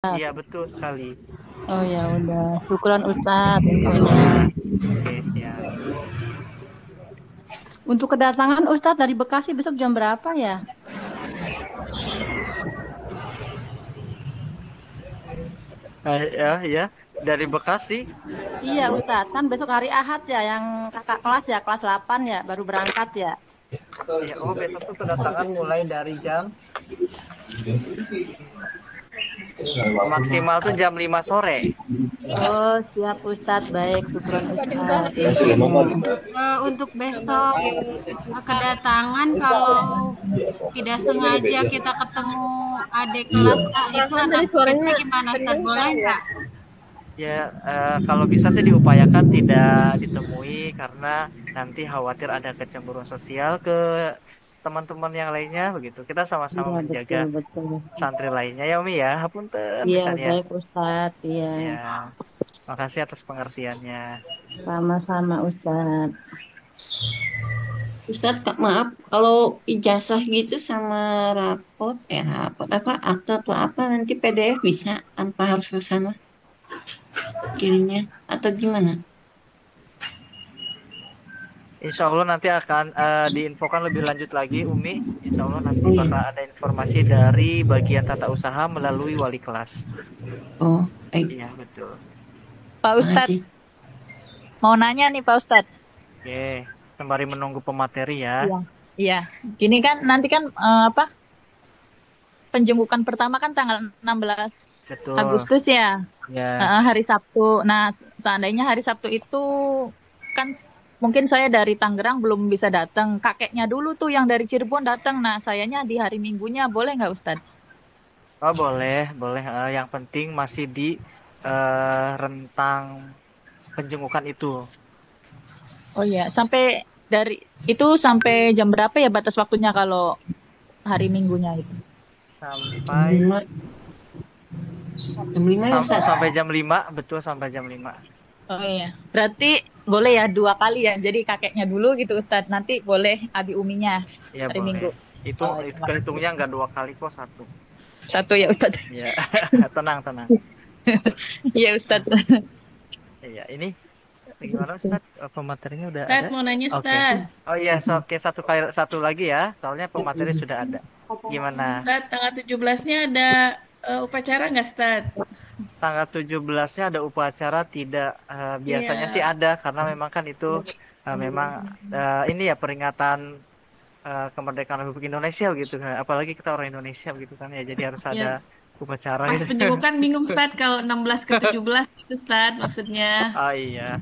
Iya, betul sekali. Oh ya udah, syukuran Ustadz infonya. Oke, oke, siap. Untuk kedatangan Ustadz dari Bekasi besok jam berapa ya? Ya, ya, dari Bekasi. Iya Ustadz, kan besok hari Ahad ya, yang kakak kelas ya, kelas 8 ya, baru berangkat ya. Ya, oh besok tuh kedatangan mulai dari jam maksimal tuh jam 5 sore. Oh siap Ustadz, baik, syukuran Ustadz infonya. Untuk besok kedatangan kalau tidak sengaja kita ketemu adik kelas A itu anak muridnya gimana Ustaz? Boleh nggak? Ya, kalau bisa sih diupayakan tidak ditemui karena nanti khawatir ada kecemburuan sosial ke teman-teman yang lainnya begitu. Kita sama-sama Iya menjaga betul betul. santri lainnya ya Umi ya. Hapunten Iya pisan ya. baik Ustadz, iya. Ya, makasih atas pengertiannya. Sama-sama Ustadz. Ustadz, Kak, maaf, kalau ijazah gitu sama rapot apa akte atau apa nanti PDF bisa tanpa harus ke sana kirimnya atau gimana? Insya Allah nanti akan diinfokan lebih lanjut lagi Umi. Insya Allah nanti Oh bakal iya, ada informasi dari bagian tata usaha melalui wali kelas. oh baik, Iya betul. Pak Ustadz, makasih. mau nanya nih Pak Ustadz. Oke, sembari menunggu pemateri ya. Iya. Iya, gini kan nanti kan apa penjemputan pertama kan tanggal 16 Betul. Agustus ya, Ya. hari Sabtu. Nah, seandainya hari Sabtu itu kan mungkin saya dari Tangerang belum bisa datang. Kakeknya dulu tuh yang dari Cirebon datang. Nah, sayanya di hari Minggunya boleh nggak Ustadz? Oh boleh, boleh. Yang penting masih di rentang penjengukan itu Oh iya, sampai dari itu sampai jam berapa ya batas waktunya kalau hari Minggunya itu? Jam sampai 5, jam 5 ya Ustadz? sampai jam 5, betul sampai jam 5. Oh iya, berarti boleh ya 2 kali ya. Jadi kakeknya dulu gitu Ustadz. Nanti boleh abi uminya Ya hari boleh. Minggu. Itu Oh, iya, itu makasih. kehitungnya nggak 2 kali kok, satu. Satu ya Ustadz. Ya, tenang tenang. Iya Ustadz. Iya, ini gimana Ustaz? Pematerinya udah ada? Stat mau nanya Oke. Stat. Oh iya, oke, satu lagi ya. Soalnya pemateri sudah ada. Gimana? Stat tanggal 17-nya ada upacara nggak Stat? Tanggal 17-nya ada upacara tidak, biasanya sih Iya. ada karena memang kan itu memang ini ya peringatan kemerdekaan Republik Indonesia gitu kan. Apalagi kita orang Indonesia gitu kan ya. Jadi harus ada Ya, upacara pas gitu. penjemukan bingung Stat kalau 16 ke 17 itu Stat maksudnya. Oh iya.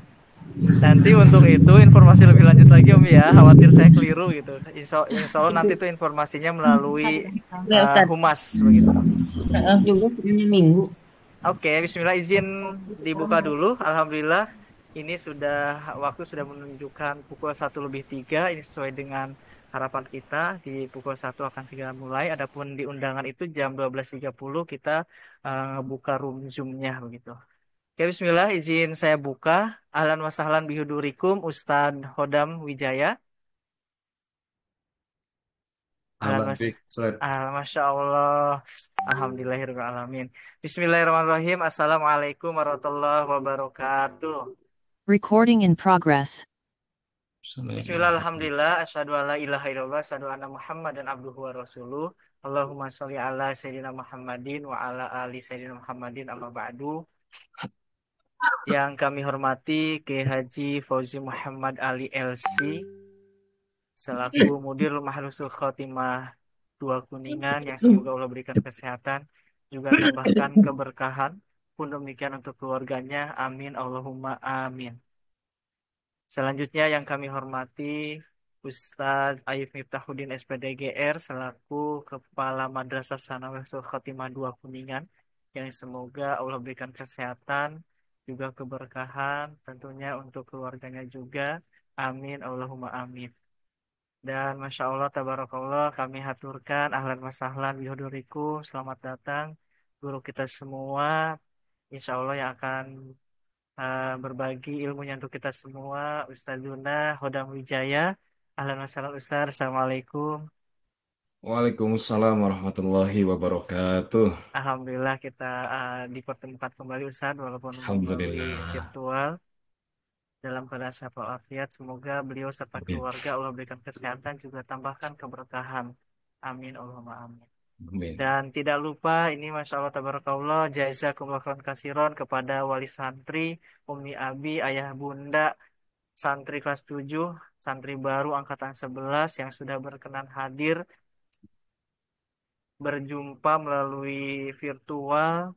Nanti untuk itu informasi lebih lanjut lagi Om ya. Khawatir saya keliru gitu. Insya Allah nanti itu informasinya melalui Ya Ustadz. humas begitu. Juga punya minggu. Oke, Bismillah izin dibuka dulu. Alhamdulillah ini sudah waktu sudah menunjukkan pukul 1:03. Ini sesuai dengan harapan kita di pukul 1 akan segera mulai. Adapun di undangan itu jam 12:30 kita buka room Zoom-nya begitu. Oke, Bismillah izin saya buka. Ahlan wa sahlan bihudurikum Ustadz Hodam Wijaya. Ahlan Ahlan was. bik, Ustaz. Masya Allah. Alhamdulillahirrahmanirrahim. Bismillahirrahmanirrahim. Assalamualaikum warahmatullahi wabarakatuh. Recording in progress. Bismillah, alhamdulillah. Asyhadu alla ilaha illallah. Asyhadu anna Muhammad dan abduhu wa rasuluh. Allahumma sholli ala Sayyidina Muhammadin wa ala ali Sayyidina Muhammadin amma ba'du. Yang kami hormati Kiai Haji Fauzi Muhammad Ali LC selaku Mudir Mahlusul Khotimah 2 Kuningan yang semoga Allah berikan kesehatan juga tambahkan keberkahan pun demikian untuk keluarganya amin Allahumma amin. Selanjutnya yang kami hormati Ustadz Ayub Miftahuddin SPDGR selaku Kepala Madrasah Sanawiyah Khotimah 2 Kuningan yang semoga Allah berikan kesehatan juga keberkahan tentunya untuk keluarganya juga amin Allahumma amin. Dan Masya Allah, Tabarakallah, kami haturkan ahlan wa sahlan bihudurikum. Selamat datang guru kita semua. Insya Allah yang akan berbagi ilmunya untuk kita semua. Ustazuna Hodam Wijaya. Ahlan wa sahlan Ustaz. Assalamualaikum. Waalaikumsalam warahmatullahi wabarakatuh. Alhamdulillah kita dipertemukan kembali Ustaz walaupun melalui Alhamdulillah. virtual dalam keadaan sehat walafiat. Semoga beliau serta Amin. keluarga Allah berikan kesehatan juga tambahkan keberkahan. Amin Allahumma amin. Amin. Dan tidak lupa ini Masya Allah Tabarakallah jazakumullah khairan kasiron kepada wali santri, Umi Abi, ayah bunda, santri kelas 7, santri baru angkatan 11 yang sudah berkenan hadir berjumpa melalui virtual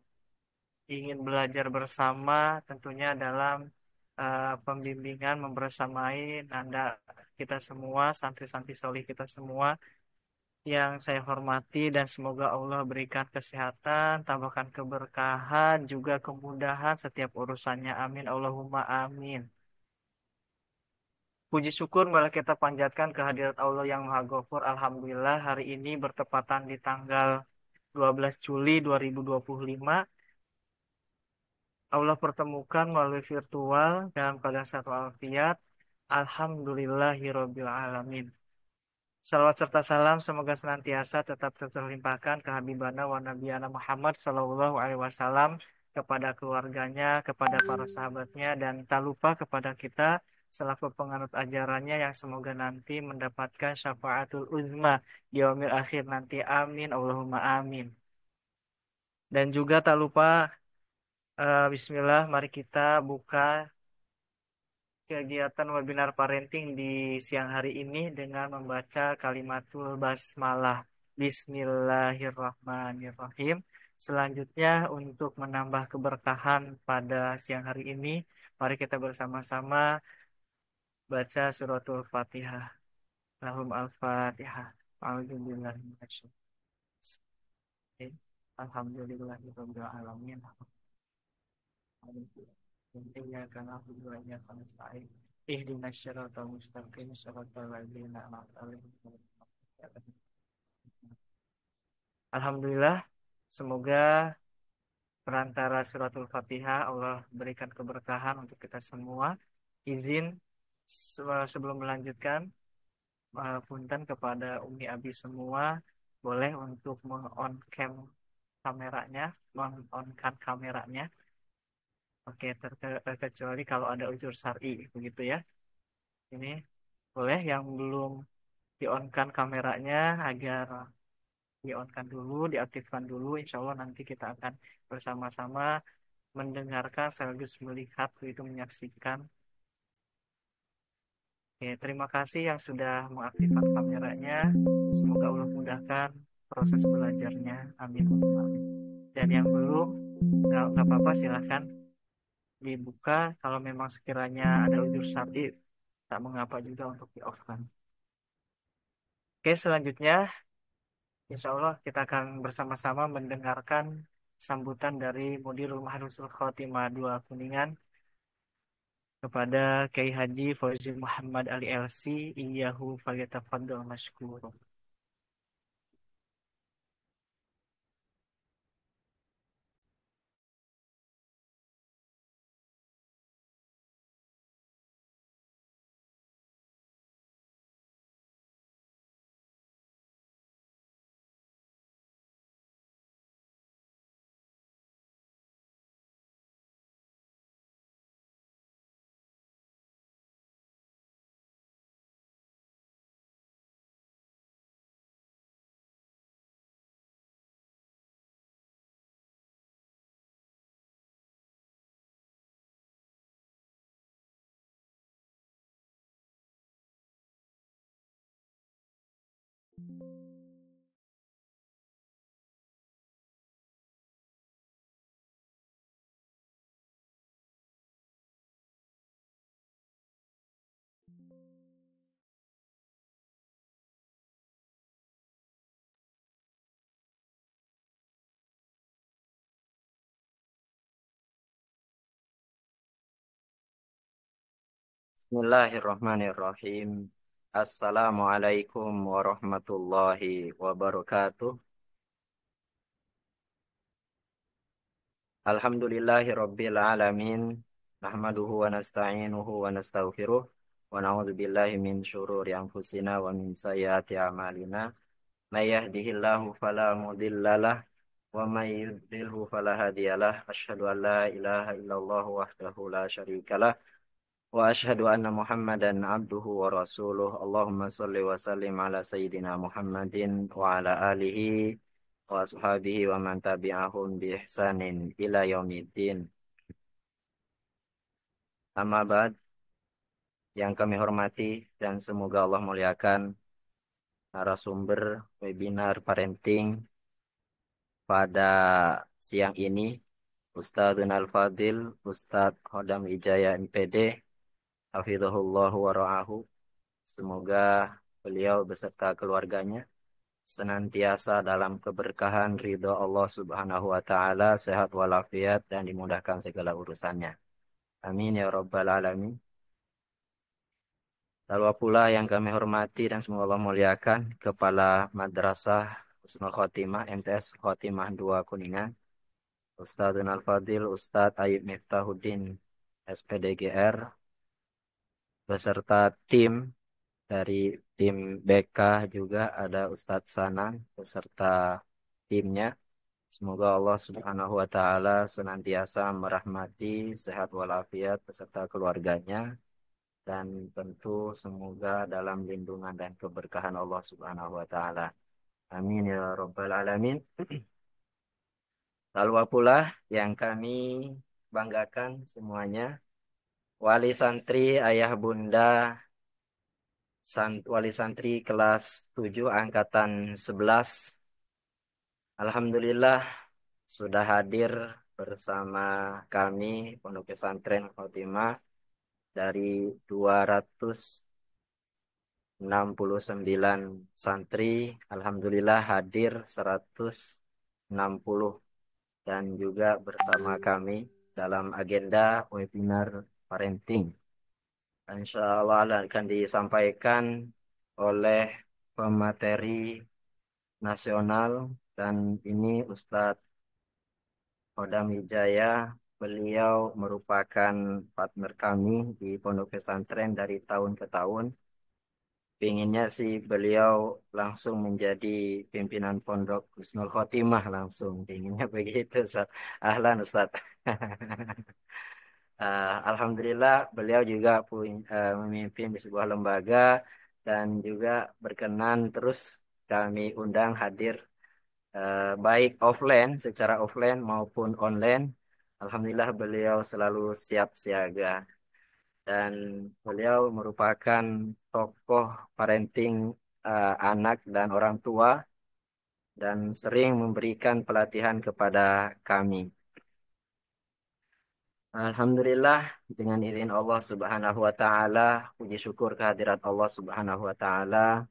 ingin belajar bersama tentunya dalam pembimbingan membersamai nanda kita semua, santri-santri solih kita semua yang saya hormati dan semoga Allah berikan kesehatan, tambahkan keberkahan, juga kemudahan setiap urusannya. Amin. Allahumma amin. Puji syukur malah kita panjatkan kehadirat Allah yang Maha Ghafur. Alhamdulillah hari ini bertepatan di tanggal 12 Juli 2025. Allah pertemukan melalui virtual dalam keadaan sehat walafiat. Alhamdulillahirabbil alamin. Salawat serta salam semoga senantiasa tetap terlimpahkan ke Habibana wa Nabiyana Muhammad Sallallahu Alaihi Wasallam kepada keluarganya, kepada para sahabatnya, dan tak lupa kepada kita selaku penganut ajarannya yang semoga nanti mendapatkan syafaatul uzma di yaumil akhir nanti. Amin. Allahumma amin. Dan juga tak lupa Bismillah, mari kita buka kegiatan webinar parenting di siang hari ini dengan membaca kalimatul basmalah. Bismillahirrahmanirrahim. Selanjutnya untuk menambah keberkahan pada siang hari ini, mari kita bersama-sama baca suratul Fatihah. Lahum al-Fatihah. A'udzubillahi minasyaitonir Alhamdulillahirabbil alamin. Iyyaka na'budu wa iyyaka nasta'in. Ihdinas siratal mustaqim siratal ladzina an'amta 'alaihim ghairil maghdubi 'alaihim. Alhamdulillah, semoga perantara suratul Fatihah Allah berikan keberkahan untuk kita semua. Izin sebelum melanjutkan punten kepada Umi Abi semua boleh untuk meng-on cam kameranya, meng-on kan kameranya. Oke, terkecuali kalau ada unsur syar'i begitu ya. Ini boleh yang belum di-on-kan kameranya agar di-on-kan dulu, diaktifkan dulu. Insya Allah nanti kita akan bersama-sama mendengarkan sekaligus melihat itu menyaksikan. Oke, terima kasih yang sudah mengaktifkan kameranya. Semoga Allah mudahkan proses belajarnya. Amin. Dan yang belum, nggak apa-apa silahkan dibuka kalau memang sekiranya ada unsur syar'i tak mengapa juga untuk di-off-kan. Oke, selanjutnya insya Allah kita akan bersama-sama mendengarkan sambutan dari Mudirul Mahrusul Khotimah 2 Kuningan kepada Kiai Haji Fauzi Muhammad Ali LC. Iyyahu falyatafaddal mashkur. Bismillahirrahmanirrahim. Assalamualaikum warahmatullahi wabarakatuh. Alhamdulillahirabbil alamin. Nahmaduhu wa nasta'inuhu wa nastaghfiruh wa na'udzu billahi min syururi anfusina wa min sayyiati a'malina. may yahdihillahu fala mudhillalah wa may yudlilhu fala hadiyalah. Asyhadu an la ilaha illallah wahdahu la syarikalah wa asyhadu anna Muhammadan abduhu wa rasuluh. Allahumma shalli wa sallim ala sayyidina Muhammadin wa ala alihi wa ashabihi wa man tabi'ahum bi ihsanin ila yaumiddin. Amma ba'd, yang kami hormati dan semoga Allah muliakan narasumber webinar parenting pada siang ini, Ustadzun Al-Fadil, Ustadz Hodam Wijaya MPD, Hafizahullah wa ra'ahu. Semoga beliau beserta keluarganya senantiasa dalam keberkahan ridho Allah Subhanahu wa taala, sehat walafiat dan dimudahkan segala urusannya. Amin ya rabbal alamin. Lalu pula yang kami hormati dan semoga Allah muliakan Kepala Madrasah Husnul Khotimah MTS Khotimah 2 Kuningan, Ustadzun Al-Fadil Ustadz Ayub Miftahuddin SPDGR, beserta tim dari tim BK juga ada Ustadz Sanan beserta timnya. Semoga Allah Subhanahu wa taala senantiasa merahmati, sehat walafiat beserta keluarganya, dan tentu semoga dalam lindungan dan keberkahan Allah Subhanahu wa taala. Amin ya rabbal alamin. Lalu pula yang kami banggakan semuanya, wali santri ayah bunda wali santri kelas 7 angkatan 11, alhamdulillah sudah hadir bersama kami Pondok Pesantren Khotimah dari 269 santri. Alhamdulillah hadir 160 dan juga bersama kami dalam agenda webinar parenting. Insya Allah akan disampaikan oleh pemateri nasional, dan ini Ustadz Hodam Wijaya. Beliau merupakan partner kami di Pondok Pesantren dari tahun ke tahun. Pinginnya sih beliau langsung menjadi pimpinan Pondok Husnul Khotimah langsung. Pinginnya begitu, Ustaz. Ahlan, Ustaz. Alhamdulillah beliau juga memimpin di sebuah lembaga dan juga berkenan terus kami undang hadir baik offline, secara offline maupun online. Alhamdulillah beliau selalu siap siaga dan beliau merupakan tokoh parenting anak dan orang tua dan sering memberikan pelatihan kepada kami. Alhamdulillah dengan izin Allah Subhanahu wa taala, puji syukur kehadirat Allah Subhanahu wa taala,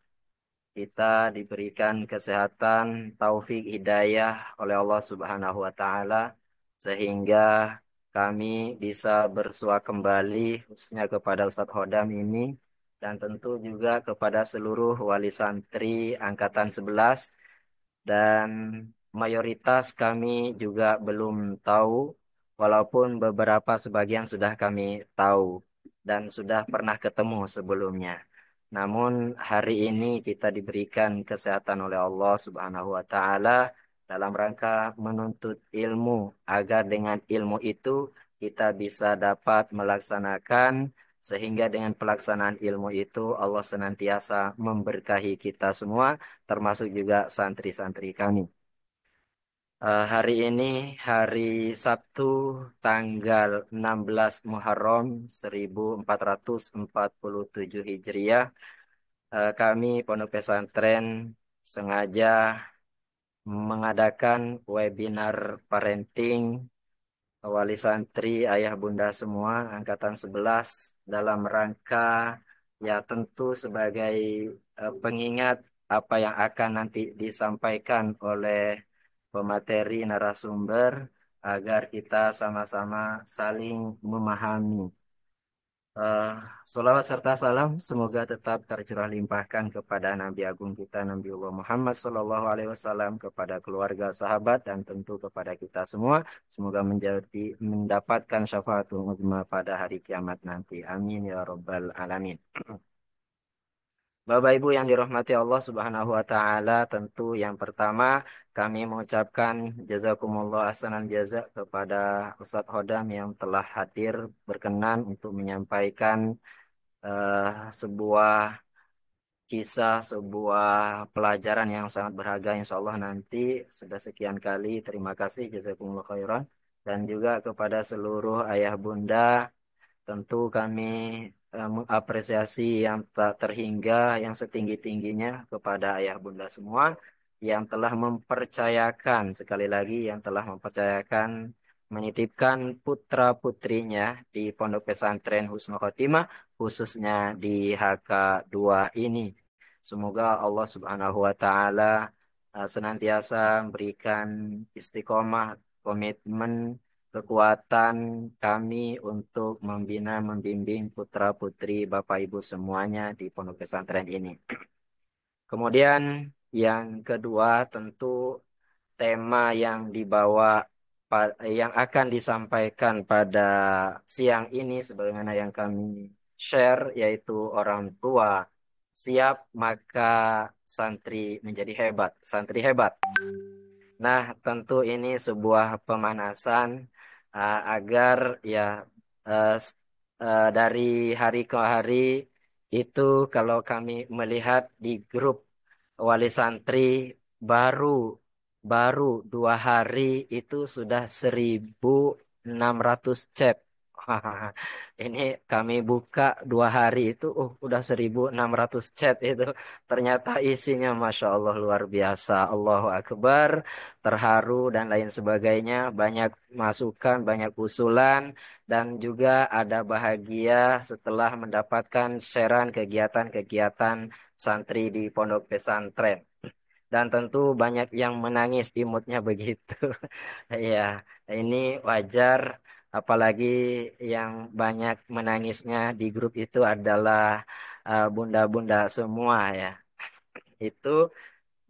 kita diberikan kesehatan, taufik, hidayah oleh Allah Subhanahu wa taala sehingga kami bisa bersua kembali khususnya kepada Ustadz Hodam ini dan tentu juga kepada seluruh wali santri angkatan 11, dan mayoritas kami juga belum tahu, walaupun beberapa sebagian sudah kami tahu dan sudah pernah ketemu sebelumnya. Namun hari ini kita diberikan kesehatan oleh Allah Subhanahu wa taala dalam rangka menuntut ilmu agar dengan ilmu itu kita bisa dapat melaksanakan, sehingga dengan pelaksanaan ilmu itu Allah senantiasa memberkahi kita semua termasuk juga santri-santri kami. Hari ini hari Sabtu tanggal 16 Muharram 1447 Hijriah. Kami Pondok Pesantren sengaja mengadakan webinar parenting wali santri ayah bunda semua angkatan 11 dalam rangka ya tentu sebagai pengingat apa yang akan nanti disampaikan oleh pemateri narasumber agar kita sama-sama saling memahami. Salawat serta salam semoga tetap tercurah limpahkan kepada Nabi Agung kita Nabiullah Muhammad Sallallahu Alaihi Wasallam, kepada keluarga, sahabat, dan tentu kepada kita semua. Semoga mendapatkan syafaatul uzma pada hari kiamat nanti. Amin ya rabbal alamin. Bapak Ibu yang dirahmati Allah Subhanahu wa taala, tentu yang pertama kami mengucapkan jazakumullah ahsanal jaza kepada Ustadz Hodam yang telah hadir berkenan untuk menyampaikan sebuah kisah, sebuah pelajaran yang sangat berharga insya Allah nanti. Sudah sekian kali terima kasih jazakumullah khairan, dan juga kepada seluruh ayah bunda. Tentu kami mengapresiasi yang tak terhingga, yang setinggi-tingginya kepada ayah bunda semua yang telah mempercayakan, sekali lagi yang telah mempercayakan, menitipkan putra-putrinya di Pondok Pesantren Husnul Khotimah, khususnya di HK2 ini. Semoga Allah Subhanahu wa taala senantiasa memberikan istiqomah, komitmen, kekuatan kami untuk membina, membimbing putra-putri Bapak Ibu semuanya di pondok pesantren ini. Kemudian yang kedua tentu tema yang dibawa yang akan disampaikan pada siang ini sebagaimana yang kami share yaitu orang tua siap maka santri menjadi hebat, santri hebat. Nah, tentu ini sebuah pemanasan agar ya dari hari ke hari itu kalau kami melihat di grup wali santri baru baru 2 hari itu sudah 1.600 chat. Ini kami buka 2 hari itu, udah 1.600 chat itu. Ternyata isinya, Masya Allah, luar biasa. Allahu Akbar, terharu dan lain sebagainya. Banyak masukan, banyak usulan, dan juga ada bahagia setelah mendapatkan sharean kegiatan-kegiatan santri di pondok pesantren. Dan tentu banyak yang menangis, imutnya begitu. Ya, ini wajar. Apalagi yang banyak menangisnya di grup itu adalah bunda-bunda semua ya. Itu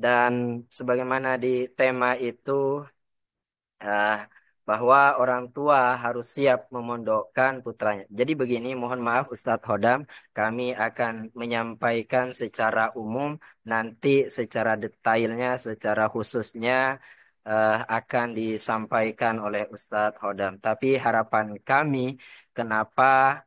dan sebagaimana di tema itu ah, bahwa orang tua harus siap memondokkan putranya. Jadi begini, mohon maaf Ustadz Hodam, kami akan menyampaikan secara umum, nanti secara detailnya, secara khususnya akan disampaikan oleh Ustadz Hodam. Tapi harapan kami, kenapa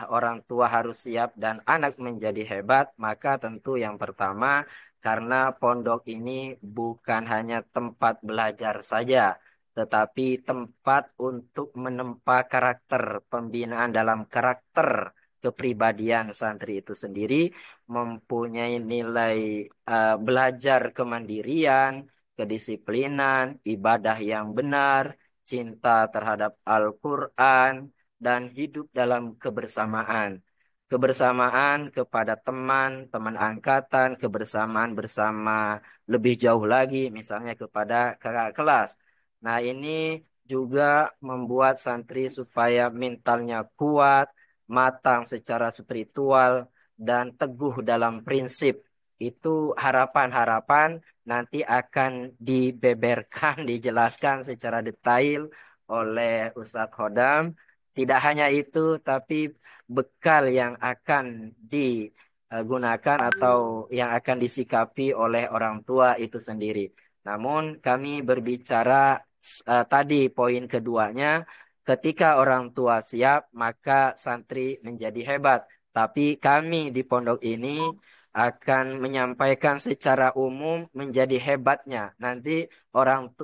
orang tua harus siap dan anak menjadi hebat, maka tentu yang pertama, karena pondok ini bukan hanya tempat belajar saja, tetapi tempat untuk menempa karakter, pembinaan dalam karakter kepribadian santri itu sendiri, mempunyai nilai belajar kemandirian, kedisiplinan, ibadah yang benar, cinta terhadap Al-Quran, dan hidup dalam kebersamaan. Kebersamaan kepada teman, teman angkatan, kebersamaan bersama lebih jauh lagi, misalnya kepada kakak kelas. Nah, ini juga membuat santri supaya mentalnya kuat, matang secara spiritual, dan teguh dalam prinsip. Itu harapan-harapan nanti akan dibeberkan, dijelaskan secara detail oleh Ustadz Hodam. Tidak hanya itu, tapi bekal yang akan digunakan atau yang akan disikapi oleh orang tua itu sendiri. Namun kami berbicara tadi poin keduanya, ketika orang tua siap, maka santri menjadi hebat. Tapi kami di pondok ini akan menyampaikan secara umum menjadi hebatnya. Nanti orang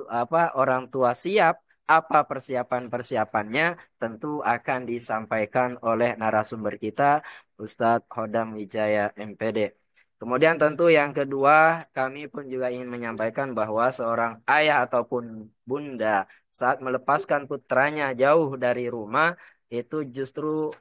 tua siap, apa persiapan-persiapannya tentu akan disampaikan oleh narasumber kita, Ustadz Hodam Wijaya MPD. Kemudian tentu yang kedua, kami pun juga ingin menyampaikan bahwa seorang ayah ataupun bunda saat melepaskan putranya jauh dari rumah itu justru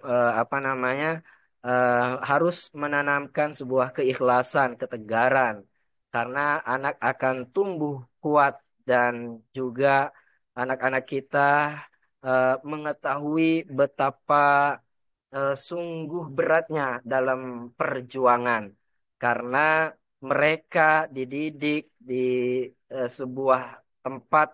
harus menanamkan sebuah keikhlasan, ketegaran, karena anak akan tumbuh kuat dan juga anak-anak kita mengetahui betapa sungguh beratnya dalam perjuangan karena mereka dididik di sebuah tempat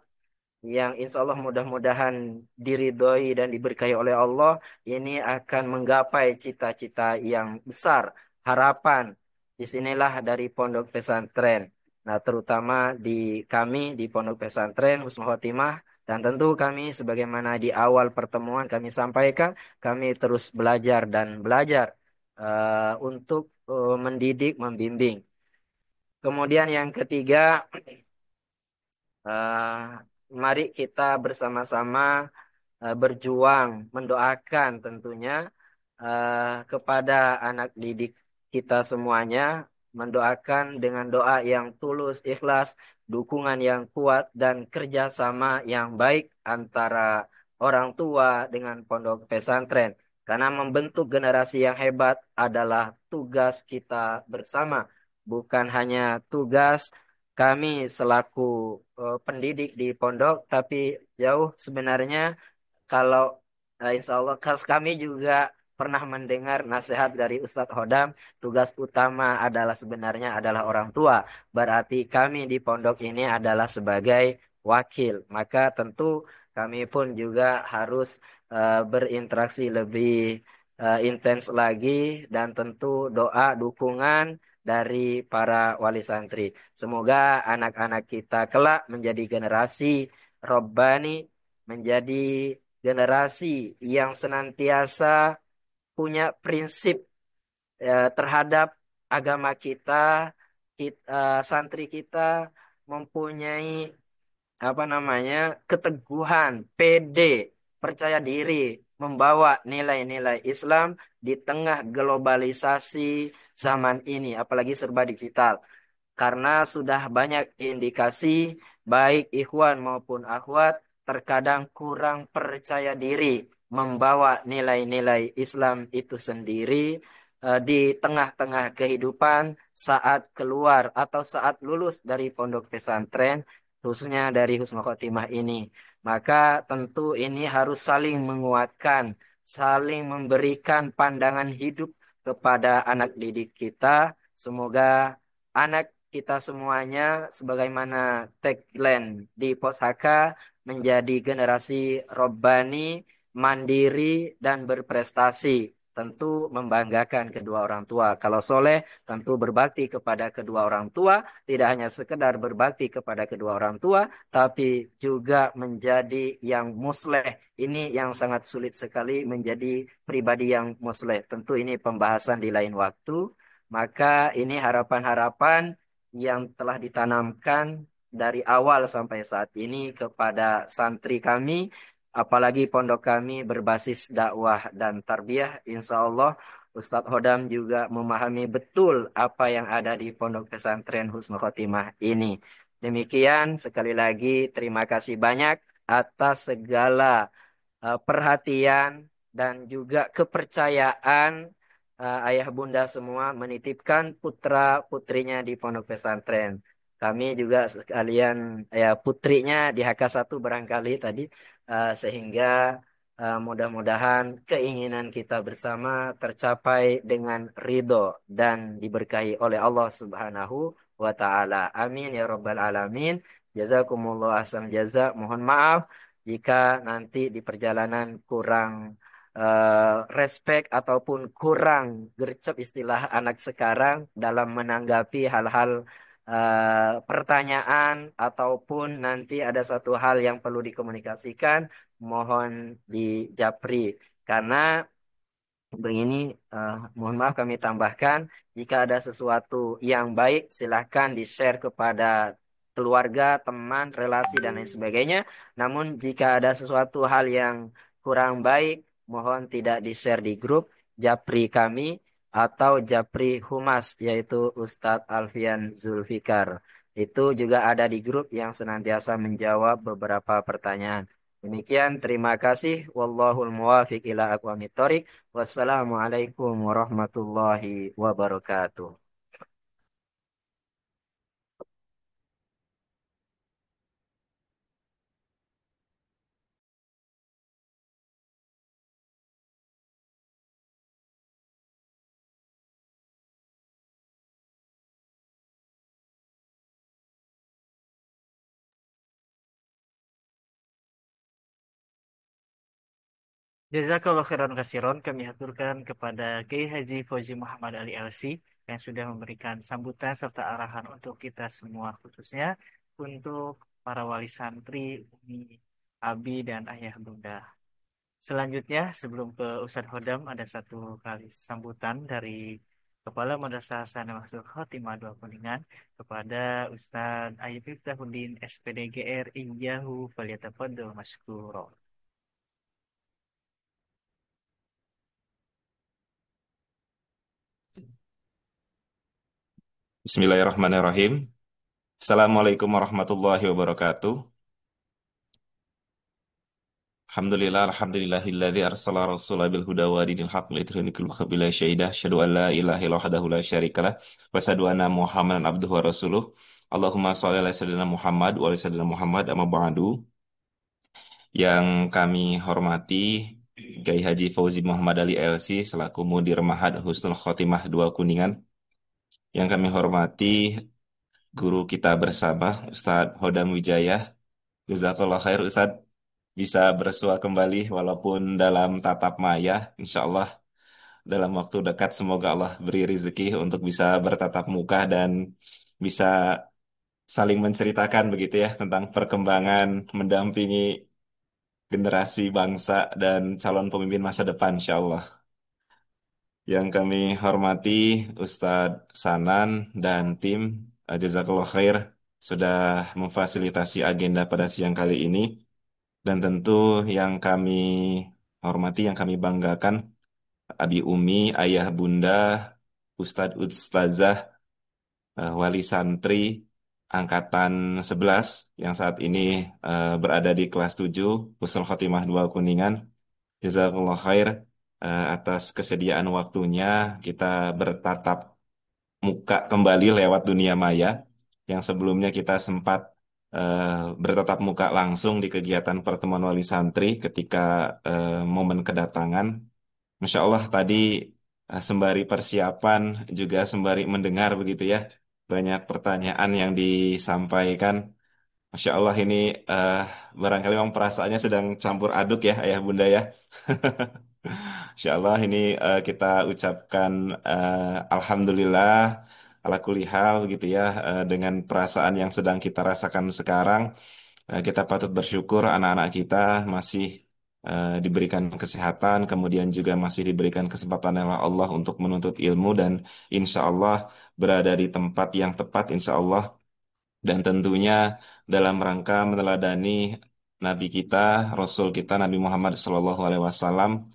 yang insya Allah mudah-mudahan diridhoi dan diberkahi oleh Allah, ini akan menggapai cita-cita yang besar, harapan disinilah dari pondok pesantren. Nah, terutama di kami di pondok pesantren Husnul Khotimah, dan tentu kami sebagaimana di awal pertemuan kami sampaikan, kami terus belajar dan belajar untuk mendidik, membimbing. Kemudian yang ketiga, eh, mari kita bersama-sama berjuang, mendoakan tentunya kepada anak didik kita semuanya, mendoakan dengan doa yang tulus, ikhlas, dukungan yang kuat, dan kerjasama yang baik antara orang tua dengan pondok pesantren. Karena membentuk generasi yang hebat adalah tugas kita bersama, bukan hanya tugas kami selaku pendidik di pondok, tapi jauh sebenarnya kalau insya Allah kami juga pernah mendengar nasihat dari Ustadz Hodam, tugas utama adalah sebenarnya adalah orang tua. Berarti kami di pondok ini adalah sebagai wakil. Maka tentu kami pun juga harus berinteraksi lebih intens lagi, dan tentu doa dukungan dari para wali santri. Semoga anak-anak kita kelak menjadi generasi Robbani, menjadi generasi yang senantiasa punya prinsip terhadap agama kita, santri kita mempunyai apa namanya keteguhan, pede, percaya diri, membawa nilai-nilai Islam di tengah globalisasi zaman ini, apalagi serba digital. Karena sudah banyak indikasi baik ikhwan maupun akhwat terkadang kurang percaya diri membawa nilai-nilai Islam itu sendiri di tengah-tengah kehidupan saat keluar atau saat lulus dari pondok pesantren, khususnya dari Husnul Khotimah ini. Maka tentu ini harus saling menguatkan, saling memberikan pandangan hidup kepada anak didik kita. Semoga anak kita semuanya, sebagaimana tagline di Poshaka, menjadi generasi Robbani, mandiri, dan berprestasi. Tentu membanggakan kedua orang tua. Kalau soleh, tentu berbakti kepada kedua orang tua. Tidak hanya sekedar berbakti kepada kedua orang tua, tapi juga menjadi yang musleh. Ini yang sangat sulit sekali menjadi pribadi yang musleh. Tentu ini pembahasan di lain waktu. Maka ini harapan-harapan yang telah ditanamkan dari awal sampai saat ini kepada santri kami, apalagi pondok kami berbasis dakwah dan tarbiyah. Insya Allah Ustadz Hodam juga memahami betul apa yang ada di pondok pesantren Husnul Khotimah ini. Demikian, sekali lagi terima kasih banyak atas segala perhatian dan juga kepercayaan ayah bunda semua menitipkan putra putrinya di pondok pesantren. Kami juga sekalian ya putrinya di HK1 barangkali tadi, sehingga mudah-mudahan keinginan kita bersama tercapai dengan ridho dan diberkahi oleh Allah Subhanahu wa taala. Amin ya rabbal alamin. Jazakumullah ahsan jaza. Mohon maaf jika nanti di perjalanan kurang respect ataupun kurang gercep istilah anak sekarang dalam menanggapi hal-hal pertanyaan, ataupun nanti ada suatu hal yang perlu dikomunikasikan, mohon dijapri. Karena begini, mohon maaf kami tambahkan, jika ada sesuatu yang baik silahkan di-share kepada keluarga, teman, relasi, dan lain sebagainya. Namun jika ada sesuatu hal yang kurang baik, mohon tidak di-share di grup Japri kami atau Japri Humas, yaitu Ustadz Alfian Zulfikar. Itu juga ada di grup yang senantiasa menjawab beberapa pertanyaan. Demikian, terima kasih. Wallahul muwafiq ila aqwamit thoriq. Wassalamualaikum warahmatullahi wabarakatuh. Jazakallah khairan kasiron, kami aturkan kepada Kiai Haji Fauzi Muhammad Ali LC yang sudah memberikan sambutan serta arahan untuk kita semua, khususnya untuk para wali santri, umi, abi, dan ayah bunda. Selanjutnya, sebelum ke Ustadz Hodam, ada satu kali sambutan dari Kepala Madrasah Sana Mahsul Khotimah Dua Kuningan kepada Ustadz Ayub Miftahudin SPD GR Injahu Falyatafadhol Mashkuro. Bismillahirrahmanirrahim. Assalamualaikum warahmatullahi wabarakatuh. Alhamdulillahilladzi arsala rasulahu bil huda wa dinil haqq litudhhirahu 'alal bila syahidah. Asyhadu an la ilaha illallah wahdahu la syarikalah wa asyhadu anna Muhammadan abduhu wa rasuluh. Allahumma shalli ala sayyidina Muhammad wa ala sayyidina Muhammad amma ba'du. Yang kami hormati Kiai Haji Fauzi Muhammad Ali LC selaku Mudir Mahad Husnul Khotimah 2 Kuningan. Yang kami hormati guru kita bersama Ustadz Hodam Wijaya. Jazakallah khair Ustadz, bisa bersua kembali walaupun dalam tatap maya. Insya Allah dalam waktu dekat semoga Allah beri rezeki untuk bisa bertatap muka dan bisa saling menceritakan begitu ya tentang perkembangan mendampingi generasi bangsa dan calon pemimpin masa depan insya Allah. Yang kami hormati Ustadz Sanan dan tim, Jazakallah khair sudah memfasilitasi agenda pada siang kali ini. Dan tentu yang kami hormati, yang kami banggakan, Abi Umi, Ayah Bunda, Ustadz Ustazah, Wali Santri, Angkatan 11, yang saat ini berada di kelas 7, Husnul Khotimah 2 Kuningan. Jazakallah khair atas kesediaan waktunya kita bertatap muka kembali lewat dunia maya, yang sebelumnya kita sempat bertatap muka langsung di kegiatan pertemuan wali santri ketika momen kedatangan. Masya Allah tadi sembari persiapan juga sembari mendengar begitu ya banyak pertanyaan yang disampaikan. Masya Allah ini barangkali memang perasaannya sedang campur aduk ya Ayah Bunda ya. Insya Allah ini kita ucapkan Alhamdulillah ala kulli hal begitu ya dengan perasaan yang sedang kita rasakan sekarang. Kita patut bersyukur anak-anak kita masih diberikan kesehatan, kemudian juga masih diberikan kesempatan oleh Allah untuk menuntut ilmu dan insya Allah berada di tempat yang tepat insya Allah. Dan tentunya dalam rangka meneladani Nabi kita, Rasul kita, Nabi Muhammad SAW,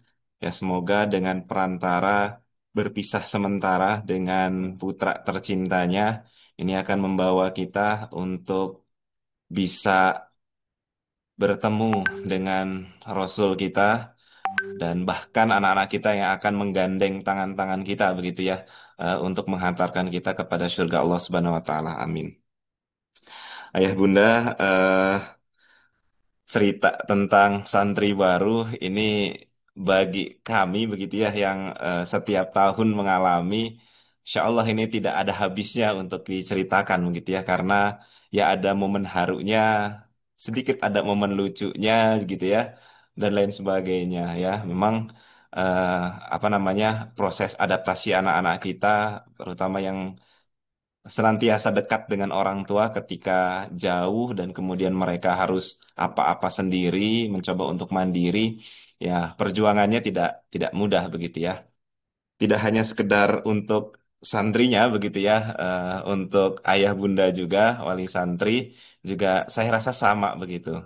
ya semoga dengan perantara berpisah sementara dengan putra tercintanya, ini akan membawa kita untuk bisa bertemu dengan Rasul kita dan bahkan anak-anak kita yang akan menggandeng tangan-tangan kita begitu ya untuk menghantarkan kita kepada surga Allah Subhanahu wa taala. Amin. Ayah Bunda, cerita tentang santri baru ini bagi kami begitu ya yang setiap tahun mengalami, Insya Allah ini tidak ada habisnya untuk diceritakan begitu ya karena ya ada momen harunya, sedikit ada momen lucunya gitu ya dan lain sebagainya ya. Memang eh, apa namanya proses adaptasi anak-anak kita terutama yang senantiasa dekat dengan orang tua ketika jauh dan kemudian mereka harus apa-apa sendiri, mencoba untuk mandiri, ya perjuangannya tidak mudah begitu ya. Tidak hanya sekedar untuk santrinya begitu ya, untuk ayah bunda juga, wali santri juga saya rasa sama begitu.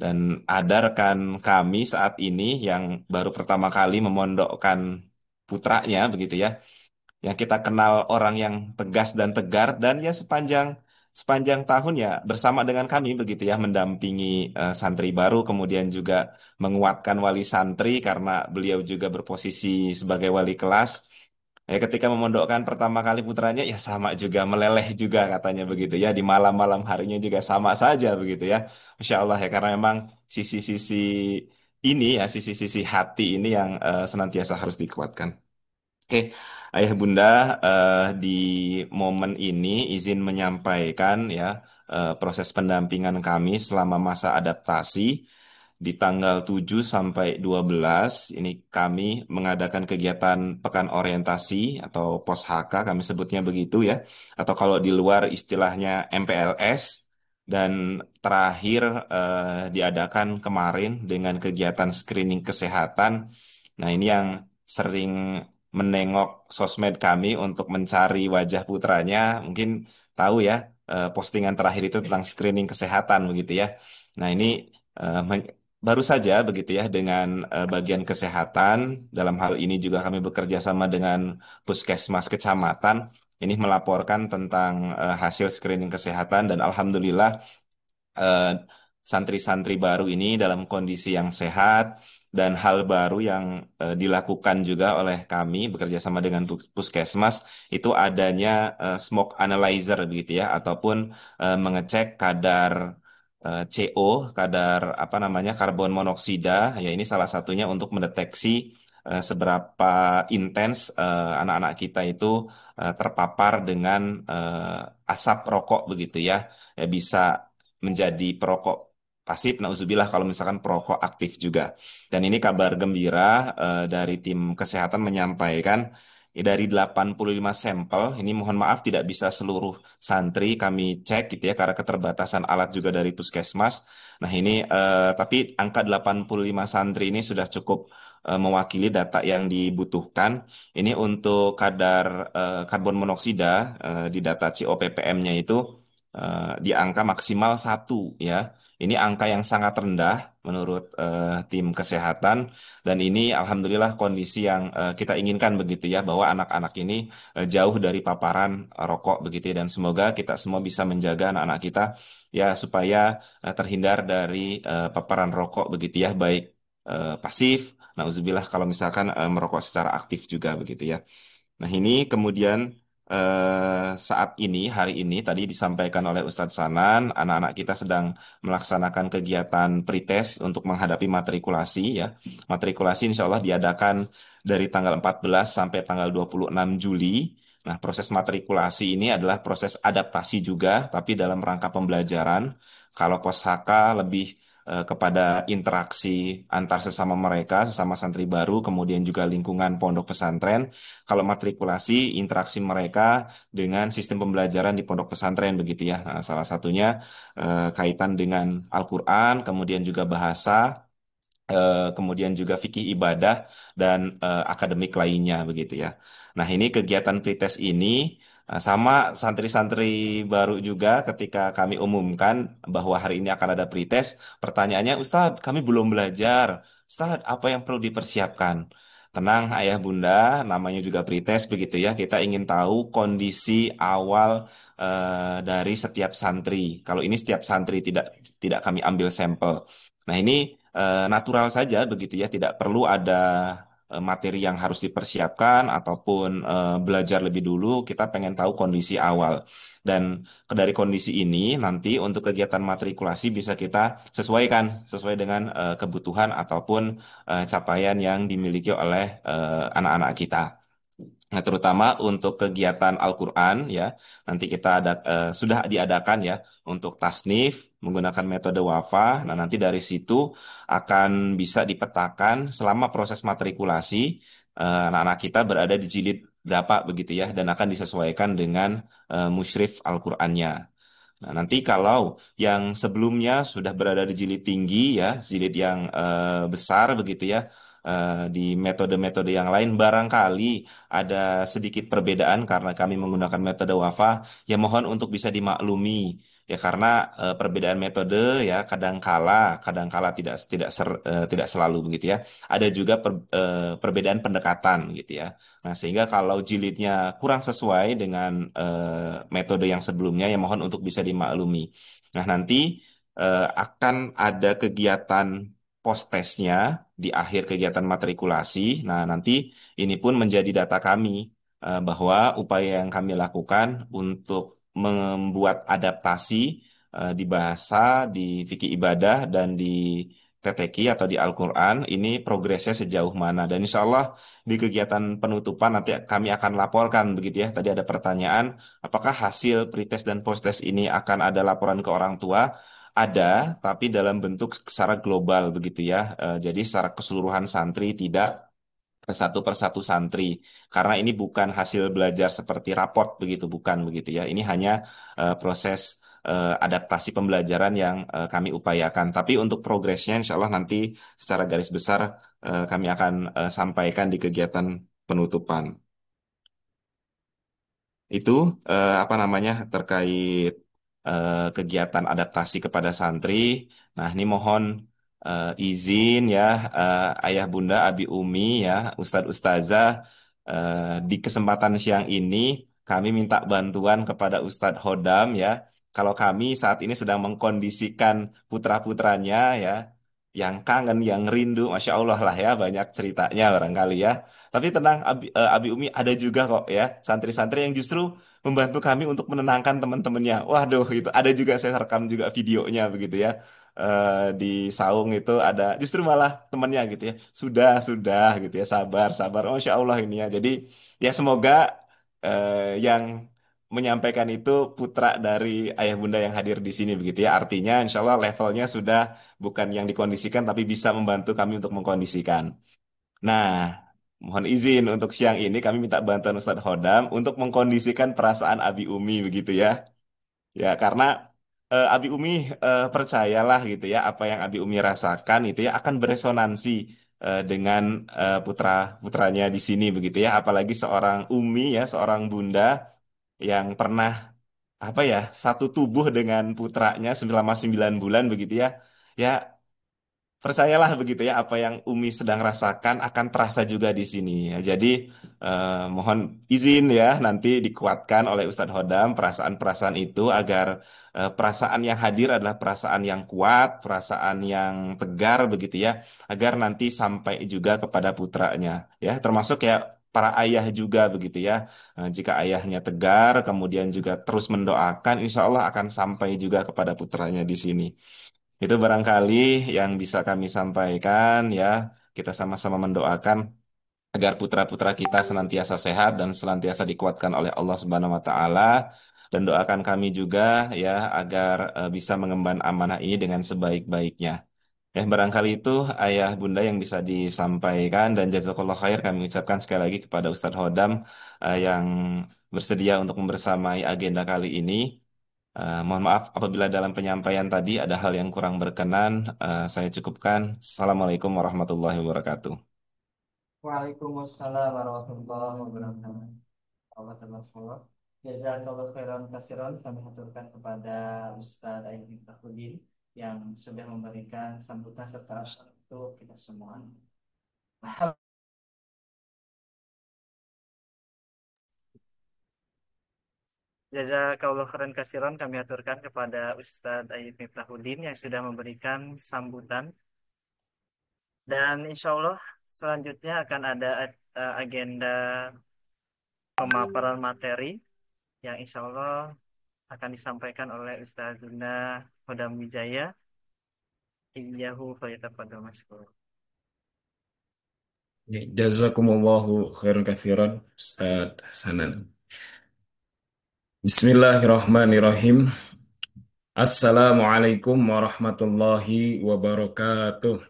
Dan ada rekan kami saat ini yang baru pertama kali memondokkan putranya begitu ya yang kita kenal orang yang tegas dan tegar dan ya sepanjang sepanjang tahun ya bersama dengan kami begitu ya mendampingi santri baru kemudian juga menguatkan wali santri karena beliau juga berposisi sebagai wali kelas. Ya, ketika memondokkan pertama kali putranya ya sama juga meleleh juga katanya begitu ya di malam-malam harinya juga sama saja begitu ya. Masya Allah ya karena memang sisi-sisi ini ya sisi-sisi hati ini yang senantiasa harus dikuatkan. Oke, Ayah Bunda, di momen ini izin menyampaikan ya proses pendampingan kami selama masa adaptasi di tanggal 7 sampai 12 ini kami mengadakan kegiatan pekan orientasi atau pos HK kami sebutnya begitu ya, atau kalau di luar istilahnya MPLS. Dan terakhir diadakan kemarin dengan kegiatan screening kesehatan. Nah, ini yang sering menengok sosmed kami untuk mencari wajah putranya, mungkin tahu ya, postingan terakhir itu tentang screening kesehatan begitu ya. Nah, ini eh, men- baru saja begitu ya dengan bagian kesehatan. Dalam hal ini juga kami bekerja sama dengan Puskesmas Kecamatan. Ini melaporkan tentang hasil screening kesehatan dan alhamdulillah eh, santri-santri baru ini dalam kondisi yang sehat dan hal baru yang dilakukan juga oleh kami bekerja sama dengan Puskesmas itu adanya smoke analyzer begitu ya, ataupun mengecek kadar CO, kadar apa namanya, karbon monoksida ya. Ini salah satunya untuk mendeteksi seberapa intens anak-anak kita itu terpapar dengan asap rokok begitu ya. Ya, bisa menjadi perokok pasif, nauzubillah kalau misalkan perokok aktif juga. Dan ini kabar gembira dari tim kesehatan menyampaikan dari 85 sampel, ini mohon maaf tidak bisa seluruh santri kami cek gitu ya karena keterbatasan alat juga dari Puskesmas. Nah, ini tapi angka 85 santri ini sudah cukup mewakili data yang dibutuhkan. Ini untuk kadar karbon monoksida di data COPPM-nya itu di angka maksimal 1 ya. Ini angka yang sangat rendah menurut tim kesehatan dan ini alhamdulillah kondisi yang kita inginkan begitu ya, bahwa anak-anak ini jauh dari paparan rokok begitu ya, dan semoga kita semua bisa menjaga anak-anak kita ya supaya terhindar dari paparan rokok begitu ya, baik pasif, nauzubillah kalau misalkan merokok secara aktif juga begitu ya. Nah, ini kemudian saat ini, hari ini tadi disampaikan oleh Ustadz Sanan, anak-anak kita sedang melaksanakan kegiatan pretest untuk menghadapi matrikulasi ya. Matrikulasi insya Allah diadakan dari tanggal 14 sampai tanggal 26 Juli. Nah, proses matrikulasi ini adalah proses adaptasi juga, tapi dalam rangka pembelajaran. Kalau pos HK lebih kepada interaksi antar sesama mereka, sesama santri baru, kemudian juga lingkungan pondok pesantren. Kalau matrikulasi, interaksi mereka dengan sistem pembelajaran di pondok pesantren begitu ya. Nah, salah satunya kaitan dengan Al-Quran, kemudian juga bahasa, kemudian juga fikih ibadah dan akademik lainnya begitu ya. Nah, ini kegiatan pretest ini sama santri-santri baru juga ketika kami umumkan bahwa hari ini akan ada pretest, pertanyaannya, Ustadz, kami belum belajar. Ustadz, apa yang perlu dipersiapkan? Tenang ayah bunda, namanya juga pretest begitu ya. Kita ingin tahu kondisi awal dari setiap santri. Kalau ini setiap santri tidak kami ambil sampel. Nah, ini natural saja begitu ya, tidak perlu ada materi yang harus dipersiapkan ataupun belajar lebih dulu. Kita pengen tahu kondisi awal. Dan dari kondisi ini nanti untuk kegiatan matrikulasi bisa kita sesuaikan sesuai dengan kebutuhan ataupun capaian yang dimiliki oleh anak-anak kita. Nah, terutama untuk kegiatan Al-Quran ya, nanti kita ada sudah diadakan ya untuk tasnif menggunakan metode wafa. Nah, nanti dari situ akan bisa dipetakan selama proses matrikulasi anak-anak kita berada di jilid berapa begitu ya, dan akan disesuaikan dengan musyrif Al-Qur'annya. Nah, nanti kalau yang sebelumnya sudah berada di jilid tinggi ya, jilid yang besar begitu ya, di metode-metode yang lain barangkali ada sedikit perbedaan karena kami menggunakan metode wafa, ya mohon untuk bisa dimaklumi ya, karena perbedaan metode ya kadangkala tidak selalu begitu ya. Ada juga perbedaan pendekatan gitu ya. Nah, sehingga kalau jilidnya kurang sesuai dengan metode yang sebelumnya, ya mohon untuk bisa dimaklumi. Nah, nanti akan ada kegiatan post-testnya di akhir kegiatan matrikulasi. Nah, nanti ini pun menjadi data kami bahwa upaya yang kami lakukan untuk membuat adaptasi di bahasa, di fikih ibadah, dan di TTQ atau di Al-Quran, ini progresnya sejauh mana. Dan insya Allah di kegiatan penutupan nanti kami akan laporkan begitu ya. Tadi ada pertanyaan, apakah hasil pretest dan posttest ini akan ada laporan ke orang tua? ada, tapi dalam bentuk secara global begitu ya. Jadi secara keseluruhan santri, tidak satu persatu santri. Karena ini bukan hasil belajar seperti raport begitu, bukan begitu ya. Ini hanya proses adaptasi pembelajaran yang kami upayakan. Tapi untuk progresnya insya Allah nanti secara garis besar kami akan sampaikan di kegiatan penutupan. Itu apa namanya terkait kegiatan adaptasi kepada santri. Nah, ini mohon izin ya Ayah Bunda Abi Umi ya Ustadz Ustazah di kesempatan siang ini kami minta bantuan kepada Ustadz Hodam ya. Kalau kami saat ini sedang mengkondisikan putra-putranya ya yang kangen, yang rindu, Masya Allah lah ya banyak ceritanya barangkali ya. Tapi tenang, Abi Umi ada juga kok ya santri-santri yang justru membantu kami untuk menenangkan teman-temannya. Waduh, itu ada juga saya rekam juga videonya begitu ya. Di saung itu ada justru malah temannya gitu ya. Sudah gitu ya, sabar, sabar. Oh, Masya Allah ini ya. Jadi ya semoga yang menyampaikan itu putra dari ayah bunda yang hadir di sini begitu ya. Artinya insya Allah levelnya sudah bukan yang dikondisikan tapi bisa membantu kami untuk mengkondisikan. Nah, mohon izin untuk siang ini kami minta bantuan Ustadz Hodam untuk mengkondisikan perasaan Abi Umi begitu ya. Ya, karena Abi Umi percayalah gitu ya apa yang Abi Umi rasakan itu ya akan beresonansi dengan putra-putranya di sini begitu ya. Apalagi seorang Umi ya, seorang bunda yang pernah apa ya satu tubuh dengan putranya selama 9 bulan begitu ya. Ya, percayalah begitu ya, apa yang Umi sedang rasakan akan terasa juga di sini. Ya, jadi mohon izin ya, nanti dikuatkan oleh Ustadz Hodam perasaan-perasaan itu agar perasaan yang hadir adalah perasaan yang kuat, perasaan yang tegar begitu ya, agar nanti sampai juga kepada putranya. Ya, termasuk ya para ayah juga begitu ya. Jika ayahnya tegar, kemudian juga terus mendoakan, insya Allah akan sampai juga kepada putranya di sini. Itu barangkali yang bisa kami sampaikan ya. Kita sama-sama mendoakan agar putra-putra kita senantiasa sehat dan senantiasa dikuatkan oleh Allah Subhanahu wa taala dan doakan kami juga ya agar bisa mengemban amanah ini dengan sebaik-baiknya. Ya, barangkali itu ayah bunda yang bisa disampaikan dan jazakallah khair kami ucapkan sekali lagi kepada Ustadz Hodam yang bersedia untuk membersamai agenda kali ini. Mohon maaf apabila dalam penyampaian tadi ada hal yang kurang berkenan. Saya cukupkan. Assalamualaikum warahmatullahi wabarakatuh. Waalaikumsalam warahmatullahi wabarakatuh. Allah teman semua. Jazakallahu khairan kasiran kami haturkan kepada Ustadz Ayyub Miftahudin yang sudah memberikan sambutan serta untuk kita semua. Jazakallahu khairan kasiran kami aturkan kepada Ustadz Ayyub Miftahudin yang sudah memberikan sambutan dan insya Allah selanjutnya akan ada agenda pemaparan materi yang insya Allah akan disampaikan oleh Ustadz Guna Hodam Wijaya. Iyyahu falyatafadhal mashkur. Ya, jazakumullahu khairan katsiran Ustaz Hasanan. Bismillahirrahmanirrahim. Assalamualaikum warahmatullahi wabarakatuh.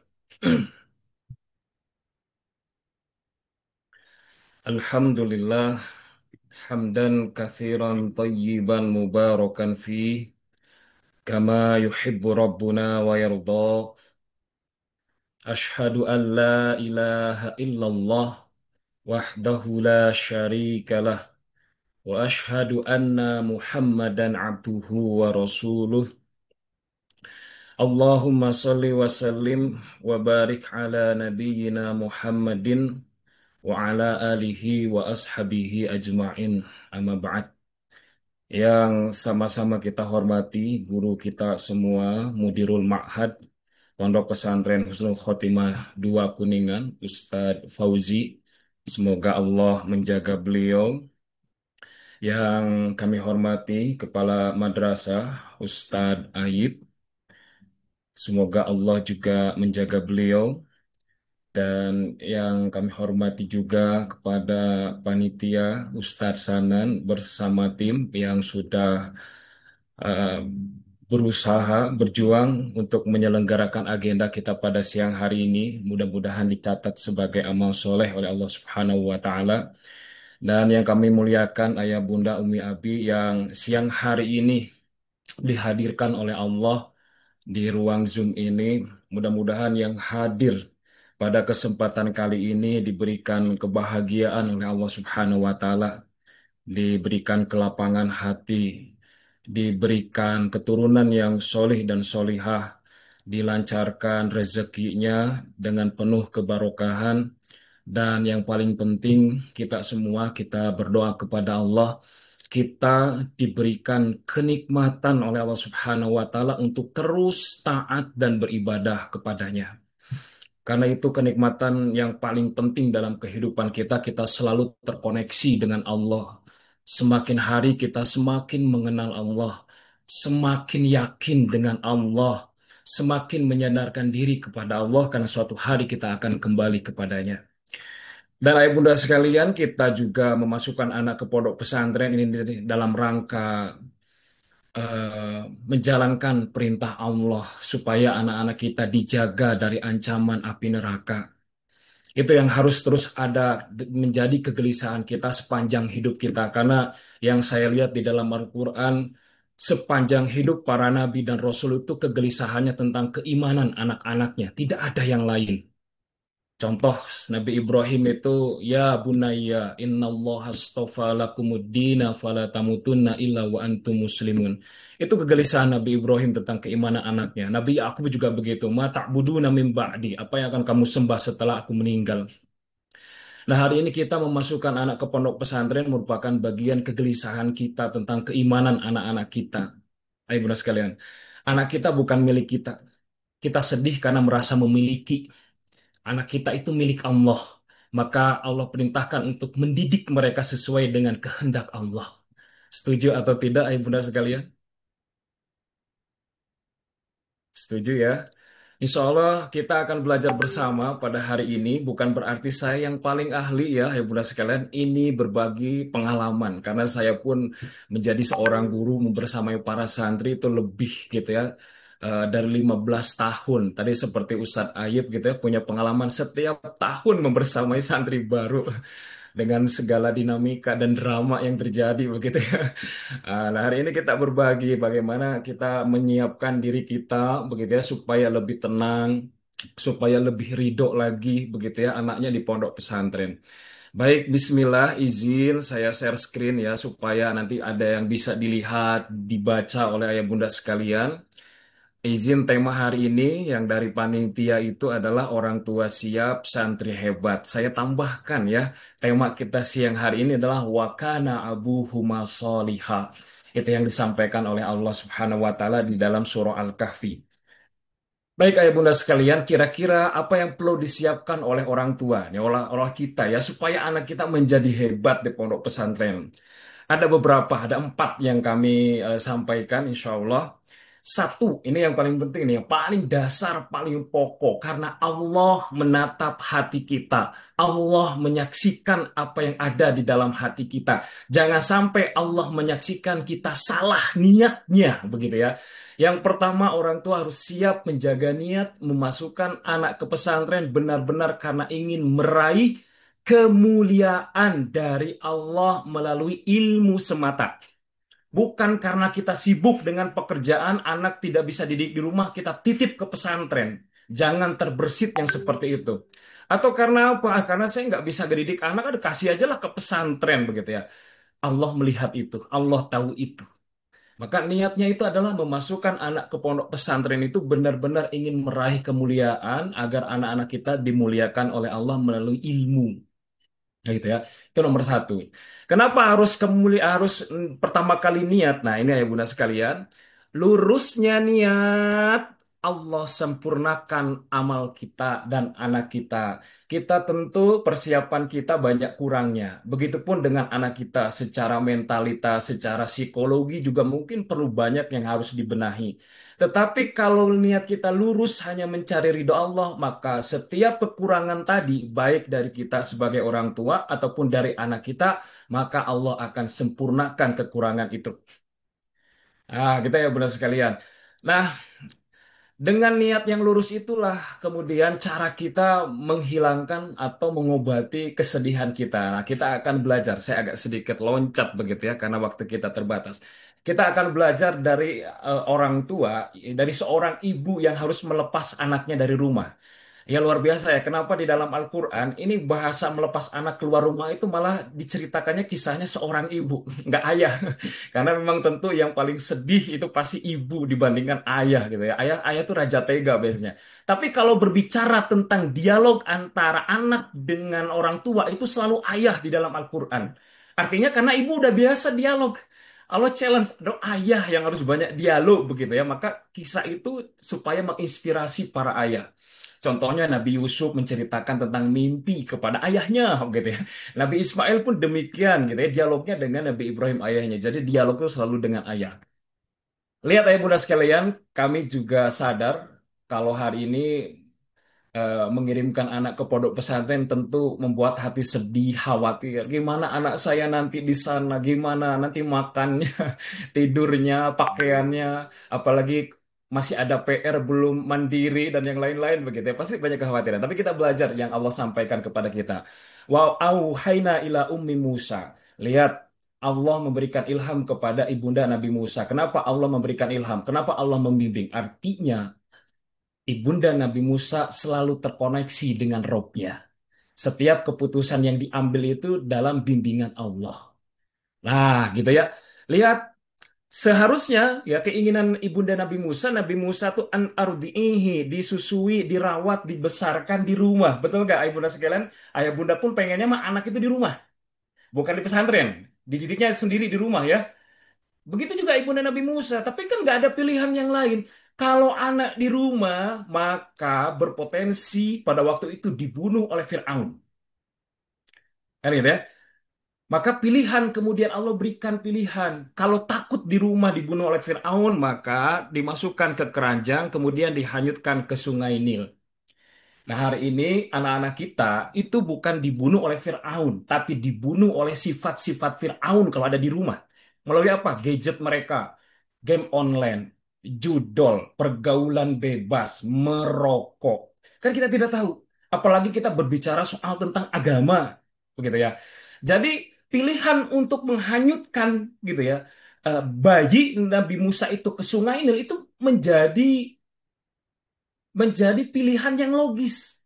Alhamdulillah hamdan katsiran tayyiban mubarakan fi kama yuhibbu rabbuna wa yarda. Ashhadu an la ilaha illallah wahdahu la syarika lah wa ashhadu anna Muhammadan abduhu wa rasuluh. Allahumma salli wa sallim wa barik ala nabiyyina Muhammadin wa ala alihi wa ashabihi ajma'in. Amma ba'd. Yang sama-sama kita hormati guru kita semua, Mudirul Ma'had Pondok Pesantren Husnul Khotimah 2 Kuningan, Ustadz Fauzi. Semoga Allah menjaga beliau. Yang kami hormati Kepala Madrasah Ustadz Aib. Semoga Allah juga menjaga beliau. Dan yang kami hormati juga kepada panitia Ustadz Sanan bersama tim yang sudah uh, berusaha, berjuang untuk menyelenggarakan agenda kita pada siang hari ini. Mudah-mudahan dicatat sebagai amal soleh oleh Allah Subhanahu wa Ta'ala. Dan yang kami muliakan Ayah Bunda Umi Abi yang siang hari ini dihadirkan oleh Allah di ruang Zoom ini. Mudah-mudahan yang hadir pada kesempatan kali ini diberikan kebahagiaan oleh Allah Subhanahu wa Ta'ala, diberikan kelapangan hati, diberikan keturunan yang solih dan solihah, dilancarkan rezekinya dengan penuh kebarokahan, dan yang paling penting kita semua kita berdoa kepada Allah, kita diberikan kenikmatan oleh Allah Subhanahu wa Ta'ala untuk terus taat dan beribadah kepadanya. Karena itu kenikmatan yang paling penting dalam kehidupan kita, kita selalu terkoneksi dengan Allah. Semakin hari kita semakin mengenal Allah, semakin yakin dengan Allah, semakin menyadarkan diri kepada Allah karena suatu hari kita akan kembali kepadanya. Dan ayah bunda sekalian, kita juga memasukkan anak ke pondok pesantren ini dalam rangka menjalankan perintah Allah supaya anak-anak kita dijaga dari ancaman api neraka. Itu yang harus terus ada menjadi kegelisahan kita sepanjang hidup kita. Karena yang saya lihat di dalam Al-Quran, sepanjang hidup para nabi dan rasul itu kegelisahannya tentang keimanan anak-anaknya. Tidak ada yang lain. Contoh Nabi Ibrahim itu, ya bunayya innallaha astafa lakumuddina fala tamutunna illa wa antum muslimun. Itu kegelisahan Nabi Ibrahim tentang keimanan anaknya. Nabi Yakub juga begitu. Ma ta'buduna min ba'di. Apa yang akan kamu sembah setelah aku meninggal? Nah, hari ini kita memasukkan anak ke pondok pesantren merupakan bagian kegelisahan kita tentang keimanan anak-anak kita. Ayo bunda sekalian, anak kita bukan milik kita. Kita sedih karena merasa memiliki. Anak kita itu milik Allah. Maka Allah perintahkan untuk mendidik mereka sesuai dengan kehendak Allah. Setuju atau tidak, ayo bunda sekalian? Setuju ya? Insya Allah kita akan belajar bersama pada hari ini. Bukan berarti saya yang paling ahli ya, ya Bunda sekalian. Ini berbagi pengalaman. Karena saya pun menjadi seorang guru membersamai para santri itu lebih gitu ya. Dari 15 tahun. Tadi seperti Ustadz Ayub gitu ya, punya pengalaman setiap tahun membersamai santri baru. Dengan segala dinamika dan drama yang terjadi begitu ya. Nah, hari ini kita berbagi bagaimana kita menyiapkan diri kita begitu ya supaya lebih tenang, supaya lebih ridho lagi begitu ya anaknya di pondok pesantren. Baik, bismillah, izin saya share screen ya supaya nanti ada yang bisa dilihat, dibaca oleh ayah bunda sekalian. Izin tema hari ini yang dari panitia itu adalah orang tua siap, santri hebat. Saya tambahkan ya, tema kita siang hari ini adalah wakana abuhuma soliha. Itu yang disampaikan oleh Allah Subhanahu wa Ta'ala di dalam surah Al-Kahfi. Baik ayah bunda sekalian, kira-kira apa yang perlu disiapkan oleh orang tua, ya, oleh kita ya, supaya anak kita menjadi hebat di pondok pesantren. Ada beberapa, ada 4 yang kami sampaikan insya Allah. Satu, ini yang paling penting, ini yang paling dasar, paling pokok. Karena Allah menatap hati kita. Allah menyaksikan apa yang ada di dalam hati kita. Jangan sampai Allah menyaksikan kita salah niatnya, begitu ya. Yang pertama, orang tua harus siap menjaga niat, memasukkan anak ke pesantren benar-benar karena ingin meraih kemuliaan dari Allah melalui ilmu semata. Bukan karena kita sibuk dengan pekerjaan, anak tidak bisa didik di rumah, kita titip ke pesantren. Jangan terbersit yang seperti itu. Atau karena apa? Karena saya nggak bisa ngedidik anak, ada kasih aja lah ke pesantren begitu ya. Allah melihat itu, Allah tahu itu. Maka niatnya itu adalah memasukkan anak ke pondok pesantren itu benar-benar ingin meraih kemuliaan agar anak-anak kita dimuliakan oleh Allah melalui ilmu. Nah, gitu ya. Itu nomor satu. Kenapa harus pertama kali niat? Nah, ini ya Bunda sekalian. Lurusnya niat, Allah sempurnakan amal kita dan anak kita. Kita tentu persiapan kita banyak kurangnya. Begitupun dengan anak kita secara mentalitas, secara psikologi juga mungkin perlu banyak yang harus dibenahi. Tetapi kalau niat kita lurus hanya mencari ridho Allah, maka setiap kekurangan tadi, baik dari kita sebagai orang tua ataupun dari anak kita, maka Allah akan sempurnakan kekurangan itu. Ah, kita ya benar sekalian. Nah, dengan niat yang lurus itulah kemudian cara kita menghilangkan atau mengobati kesedihan kita. Nah, kita akan belajar. Saya agak sedikit loncat begitu ya, karena waktu kita terbatas. Kita akan belajar dari orang tua, dari seorang ibu yang harus melepas anaknya dari rumah. Ya luar biasa ya, kenapa di dalam Al-Quran ini bahasa melepas anak keluar rumah itu malah diceritakannya kisahnya seorang ibu, nggak ayah. Karena memang tentu yang paling sedih itu pasti ibu dibandingkan ayah gitu ya. Ayah itu raja tega biasanya. Tapi kalau berbicara tentang dialog antara anak dengan orang tua itu selalu ayah di dalam Al-Quran. Artinya karena ibu udah biasa dialog. Allah challenge, "Aduh, ayah yang harus banyak dialog begitu ya." Maka kisah itu supaya menginspirasi para ayah. Contohnya Nabi Yusuf menceritakan tentang mimpi kepada ayahnya gitu ya. Nabi Ismail pun demikian gitu ya, dialognya dengan Nabi Ibrahim ayahnya. Jadi dialog itu selalu dengan ayah. Lihat ayah bunda sekalian, kami juga sadar kalau hari ini mengirimkan anak ke pondok pesantren tentu membuat hati sedih, khawatir. Gimana anak saya nanti di sana? Gimana nanti makannya, tidurnya, pakaiannya, apalagi masih ada PR belum mandiri dan yang lain-lain begitu ya. Pasti banyak kekhawatiran. Tapi kita belajar yang Allah sampaikan kepada kita. Wa auhayna ila ummi Musa. Lihat, Allah memberikan ilham kepada ibunda Nabi Musa. Kenapa Allah memberikan ilham? Kenapa Allah membimbing? Artinya ibunda Nabi Musa selalu terkoneksi dengan Robnya. Setiap keputusan yang diambil itu dalam bimbingan Allah. Nah, gitu ya. Lihat, seharusnya ya keinginan ibunda Nabi Musa tuh an ardiihi, disusui, dirawat, dibesarkan di rumah. Betul nggak, ibunda sekalian? Ayah bunda pun pengennya mah anak itu di rumah, bukan di pesantren. Dididiknya sendiri di rumah ya. Begitu juga ibunda Nabi Musa, tapi kan nggak ada pilihan yang lain. Kalau anak di rumah, maka berpotensi pada waktu itu dibunuh oleh Fir'aun. Kan gitu ya? Maka pilihan kemudian Allah berikan pilihan. Kalau takut di rumah dibunuh oleh Fir'aun, maka dimasukkan ke keranjang, kemudian dihanyutkan ke Sungai Nil. Nah, hari ini anak-anak kita itu bukan dibunuh oleh Fir'aun, tapi dibunuh oleh sifat-sifat Fir'aun kalau ada di rumah. Melalui apa? Gadget mereka, game online, judol, pergaulan bebas, merokok. Kan kita tidak tahu. Apalagi kita berbicara soal tentang agama, begitu ya. Jadi pilihan untuk menghanyutkan gitu ya bayi Nabi Musa itu ke Sungai Nil itu menjadi pilihan yang logis.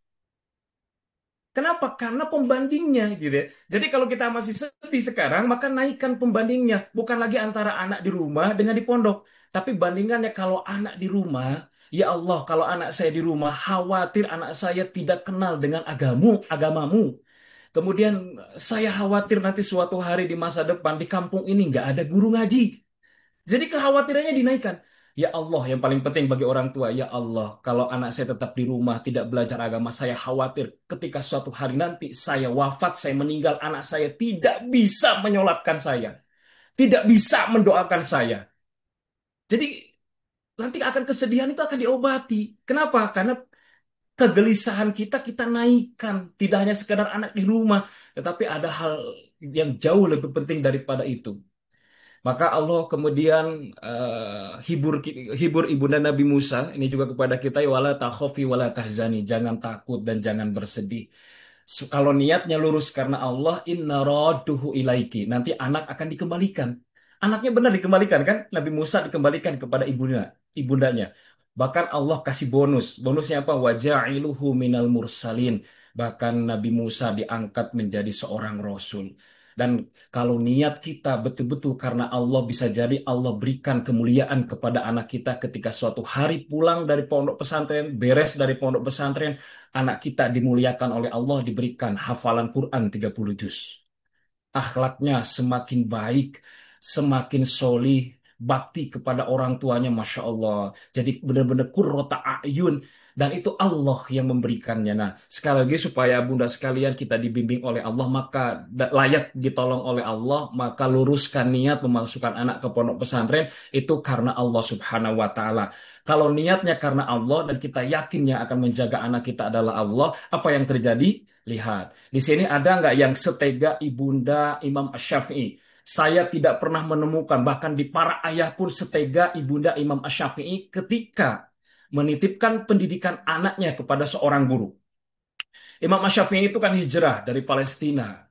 Kenapa? Karena pembandingnya gitu ya. Jadi kalau kita masih sedih sekarang, maka naikkan pembandingnya. Bukan lagi antara anak di rumah dengan di pondok. Tapi bandingannya kalau anak di rumah, ya Allah, kalau anak saya di rumah, khawatir anak saya tidak kenal dengan agamamu. Kemudian saya khawatir nanti suatu hari di masa depan di kampung ini nggak ada guru ngaji. Jadi kekhawatirannya dinaikkan. Ya Allah, yang paling penting bagi orang tua, ya Allah, kalau anak saya tetap di rumah, tidak belajar agama, saya khawatir ketika suatu hari nanti saya wafat, saya meninggal, anak saya tidak bisa menyolatkan saya, tidak bisa mendoakan saya. Jadi nanti akan kesedihan itu akan diobati. Kenapa? Karena kegelisahan kita naikkan. Tidak hanya sekedar anak di rumah, tetapi ada hal yang jauh lebih penting daripada itu. Maka Allah kemudian hibur ibunda Nabi Musa ini juga kepada kita, wala takhofi wala tahzani, jangan takut dan jangan bersedih. Kalau niatnya lurus karena Allah, inna radduhu ilaiki, nanti anak akan dikembalikan. Anaknya benar dikembalikan kan? Nabi Musa dikembalikan kepada ibundanya. Bahkan Allah kasih bonus. Bonusnya apa? Waja'iluhu minal mursalin. Bahkan Nabi Musa diangkat menjadi seorang rasul. Dan kalau niat kita betul-betul karena Allah, bisa jadi Allah berikan kemuliaan kepada anak kita ketika suatu hari pulang dari pondok pesantren, beres dari pondok pesantren, anak kita dimuliakan oleh Allah, diberikan hafalan Quran 30 juz. Akhlaknya semakin baik, semakin solih, bakti kepada orang tuanya, Masya Allah. Jadi benar-benar qurrata a'yun. Dan itu Allah yang memberikannya. Nah, sekali lagi supaya bunda sekalian kita dibimbing oleh Allah, maka layak ditolong oleh Allah, maka luruskan niat memasukkan anak ke pondok pesantren, itu karena Allah Subhanahu wa Ta'ala. Kalau niatnya karena Allah dan kita yakin yang akan menjaga anak kita adalah Allah, apa yang terjadi? Lihat, di sini ada nggak yang setega ibunda Imam Asy-Syafi'i? Saya tidak pernah menemukan, bahkan di para ayah pun setega Ibunda Imam Asy-Syafi'i ketika menitipkan pendidikan anaknya kepada seorang guru. Imam Asy-Syafi'i itu kan hijrah dari Palestina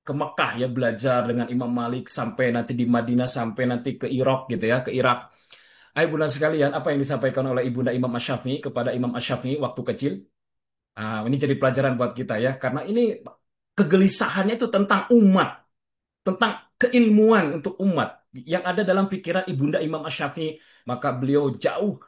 ke Mekah ya, belajar dengan Imam Malik sampai nanti di Madinah, sampai nanti ke Irak gitu ya, ke Irak. Ayo bunda sekalian, apa yang disampaikan oleh Ibunda Imam Asy-Syafi'i kepada Imam Asy-Syafi'i waktu kecil? Ini jadi pelajaran buat kita ya, karena ini kegelisahannya itu tentang umat, tentang keilmuan untuk umat yang ada dalam pikiran Ibunda Imam Asy-Syafi'i, maka beliau jauh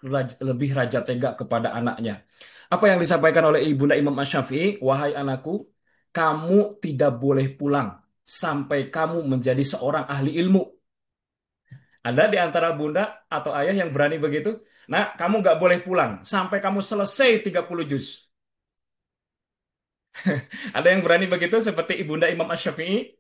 lebih raja tega kepada anaknya. Apa yang disampaikan oleh Ibunda Imam Asy-Syafi'i? Wahai anakku, kamu tidak boleh pulang sampai kamu menjadi seorang ahli ilmu. Ada di antara bunda atau ayah yang berani begitu? Nah, kamu nggak boleh pulang sampai kamu selesai 30 juz. Ada yang berani begitu seperti Ibunda Imam Asy-Syafi'i?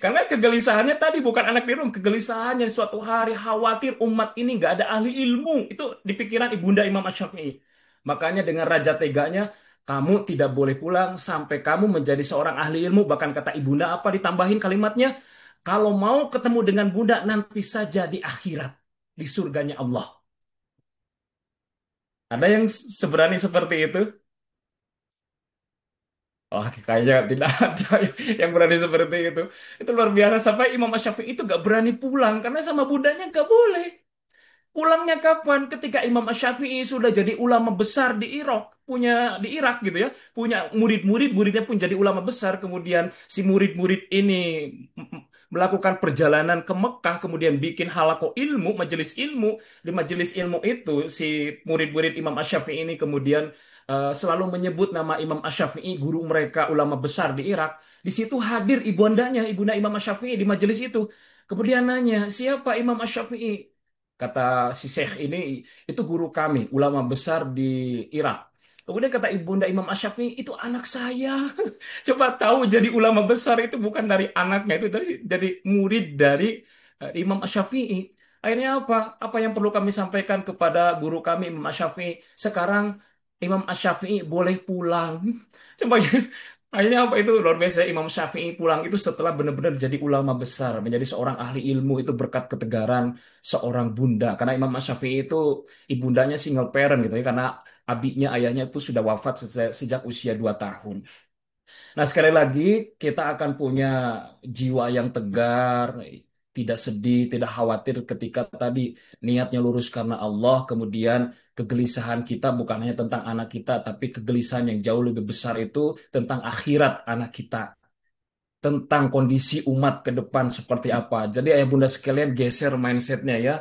Karena kegelisahannya tadi bukan anak di rumah, kegelisahannya suatu hari khawatir umat ini nggak ada ahli ilmu. Itu di pikiran Ibunda Imam Asy-Syafi'i. Makanya dengan raja teganya, kamu tidak boleh pulang sampai kamu menjadi seorang ahli ilmu. Bahkan kata Ibunda apa ditambahin kalimatnya? Kalau mau ketemu dengan Bunda nanti saja di akhirat, di surganya Allah. Ada yang seberani seperti itu? Oh, kayaknya tidak ada yang berani seperti itu. Itu luar biasa. Sampai Imam Syafi'i itu gak berani pulang karena sama bundanya gak boleh. Pulangnya kapan? Ketika Imam Asy-Syafi'i sudah jadi ulama besar di Irak, di Irak gitu ya, punya murid-murid, muridnya pun jadi ulama besar. Kemudian si murid-murid ini melakukan perjalanan ke Mekah, kemudian bikin halaqah ilmu, majelis ilmu. Di majelis ilmu itu si murid-murid Imam Asy-Syafi'i ini kemudian selalu menyebut nama Imam Asy-Syafi'i, guru mereka, ulama besar di Irak. Di situ hadir ibundanya, ibunda Imam Asy-Syafi'i di majelis itu. Kemudian nanya, siapa Imam Asy-Syafi'i? Kata si Syekh ini, itu guru kami, ulama besar di Irak. Kemudian kata ibunda Imam Asy-Syafi'i, itu anak saya. Coba tahu jadi ulama besar itu bukan dari anaknya, itu dari murid dari Imam Asy-Syafi'i. Akhirnya apa? Apa yang perlu kami sampaikan kepada guru kami Imam Asy-Syafi'i? Sekarang Imam Asy-Syafi'i boleh pulang. Coba akhirnya apa itu luar biasa Imam Syafi'i pulang itu setelah benar-benar jadi ulama besar, menjadi seorang ahli ilmu itu berkat ketegaran seorang bunda. Karena Imam Syafi'i itu ibundanya single parent gitu ya, karena abinya ayahnya itu sudah wafat sejak usia 2 tahun. Nah, sekali lagi kita akan punya jiwa yang tegar, tidak sedih, tidak khawatir ketika tadi niatnya lurus karena Allah, kemudian kegelisahan kita bukan hanya tentang anak kita, tapi kegelisahan yang jauh lebih besar itu tentang akhirat anak kita, tentang kondisi umat ke depan seperti apa. Jadi ayah bunda sekalian geser mindsetnya ya,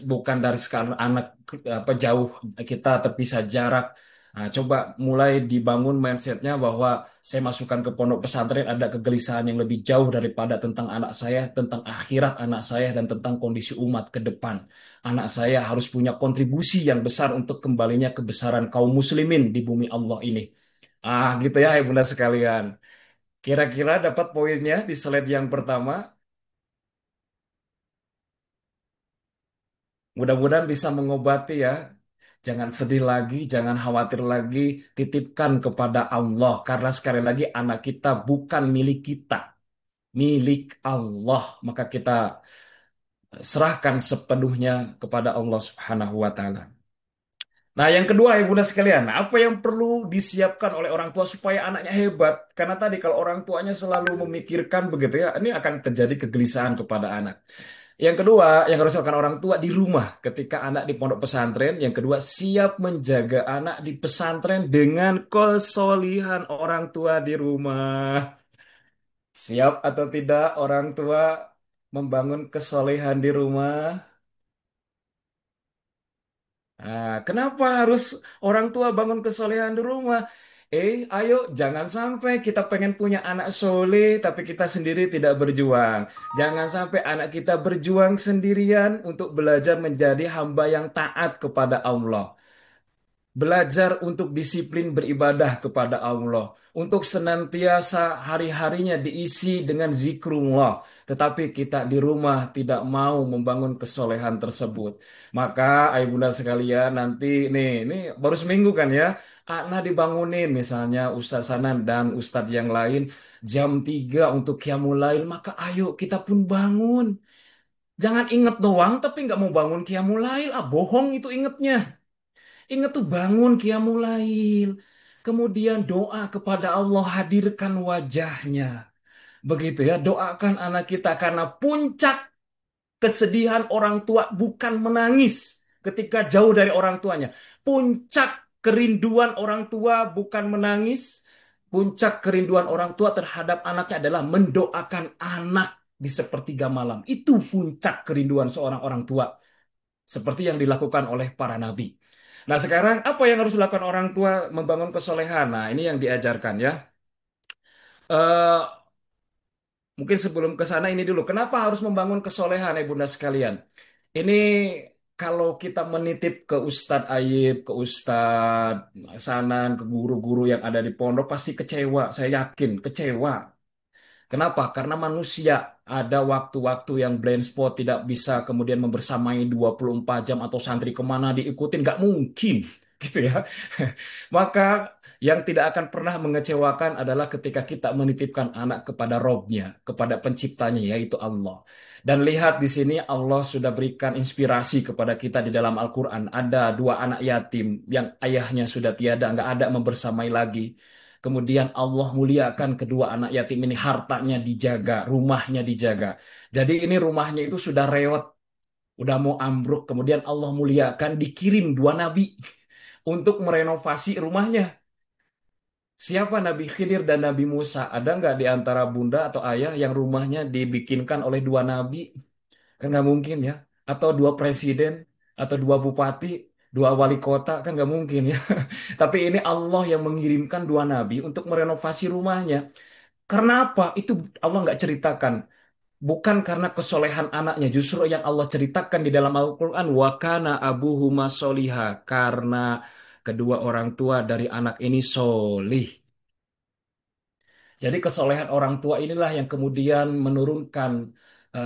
bukan dari sekarang anak apa jauh kita terpisah jarak. Nah, coba mulai dibangun mindsetnya bahwa saya masukkan ke pondok pesantren ada kegelisahan yang lebih jauh daripada tentang anak saya, tentang akhirat anak saya, dan tentang kondisi umat ke depan. Anak saya harus punya kontribusi yang besar untuk kembalinya kebesaran kaum muslimin di bumi Allah ini. Gitu ya, ibu bunda sekalian. Kira-kira dapat poinnya di slide yang pertama. Mudah-mudahan bisa mengobati ya. Jangan sedih lagi, jangan khawatir lagi. Titipkan kepada Allah. Karena sekali lagi anak kita bukan milik kita. Milik Allah. Maka kita serahkan sepenuhnya kepada Allah Subhanahu wa Ta'ala. Nah, yang kedua, ya Bunda sekalian, apa yang perlu disiapkan oleh orang tua supaya anaknya hebat? Karena tadi kalau orang tuanya selalu memikirkan begitu ya, ini akan terjadi kegelisahan kepada anak. Yang kedua, yang harus dilakukan orang tua di rumah ketika anak di pondok pesantren. Yang kedua, siap menjaga anak di pesantren dengan kesolihan orang tua di rumah. Siap atau tidak orang tua membangun kesolehan di rumah? Kenapa harus orang tua bangun kesolehan di rumah? Ayo, jangan sampai kita pengen punya anak soleh, tapi kita sendiri tidak berjuang. Jangan sampai anak kita berjuang sendirian untuk belajar menjadi hamba yang taat kepada Allah. Belajar untuk disiplin beribadah kepada Allah. Untuk senantiasa hari-harinya diisi dengan zikrullah. Tetapi kita di rumah tidak mau membangun kesolehan tersebut. Maka ayah bunda sekalian nanti ini baru seminggu kan ya. Anak dibangunin misalnya Ustadz Sanan dan Ustadz yang lain jam 3 untuk qiyamul lail, maka ayo kita pun bangun. Jangan inget doang tapi nggak mau bangun qiyamul lail. Ah, bohong itu ingetnya. Ingat tuh bangun qiyamul lail. Kemudian doa kepada Allah, hadirkan wajahnya. Begitu ya, doakan anak kita karena puncak kesedihan orang tua bukan menangis ketika jauh dari orang tuanya. Puncak kerinduan orang tua bukan menangis. Puncak kerinduan orang tua terhadap anaknya adalah mendoakan anak di sepertiga malam. Itu puncak kerinduan seorang orang tua. Seperti yang dilakukan oleh para nabi. Nah sekarang apa yang harus dilakukan orang tua membangun kesolehan? Nah ini yang diajarkan ya. Eh, Mungkin sebelum ke sana ini dulu. Kenapa harus membangun kesolehan, Bunda sekalian? Ini kalau kita menitip ke Ustadz Ayib, ke Ustadz Sanan, ke guru-guru yang ada di pondok, pasti kecewa. Saya yakin kecewa. Kenapa? Karena manusia ada waktu-waktu yang blind spot, tidak bisa kemudian membersamai 24 jam atau santri kemana diikutin, nggak mungkin. Gitu ya. Maka yang tidak akan pernah mengecewakan adalah ketika kita menitipkan anak kepada Robnya, kepada penciptanya, yaitu Allah. Dan lihat di sini Allah sudah berikan inspirasi kepada kita di dalam Al-Quran. Ada dua anak yatim yang ayahnya sudah tiada, nggak ada membersamai lagi. Kemudian Allah muliakan kedua anak yatim ini, hartanya dijaga, rumahnya dijaga. Jadi ini rumahnya itu sudah reot, udah mau ambruk. Kemudian Allah muliakan, dikirim dua nabi untuk merenovasi rumahnya. Siapa Nabi Khidir dan Nabi Musa? Ada nggak di antara bunda atau ayah yang rumahnya dibikinkan oleh dua nabi? Kan nggak mungkin ya. Atau dua presiden, atau dua bupati, dua wali kota, kan nggak mungkin ya. Tapi ini Allah yang mengirimkan dua nabi untuk merenovasi rumahnya. Karena apa? Itu Allah nggak ceritakan. Bukan karena kesolehan anaknya, justru yang Allah ceritakan di dalam Al-Quran, wa kana abuhuma soliha, karena kedua orang tua dari anak ini solih. Jadi kesolehan orang tua inilah yang kemudian menurunkan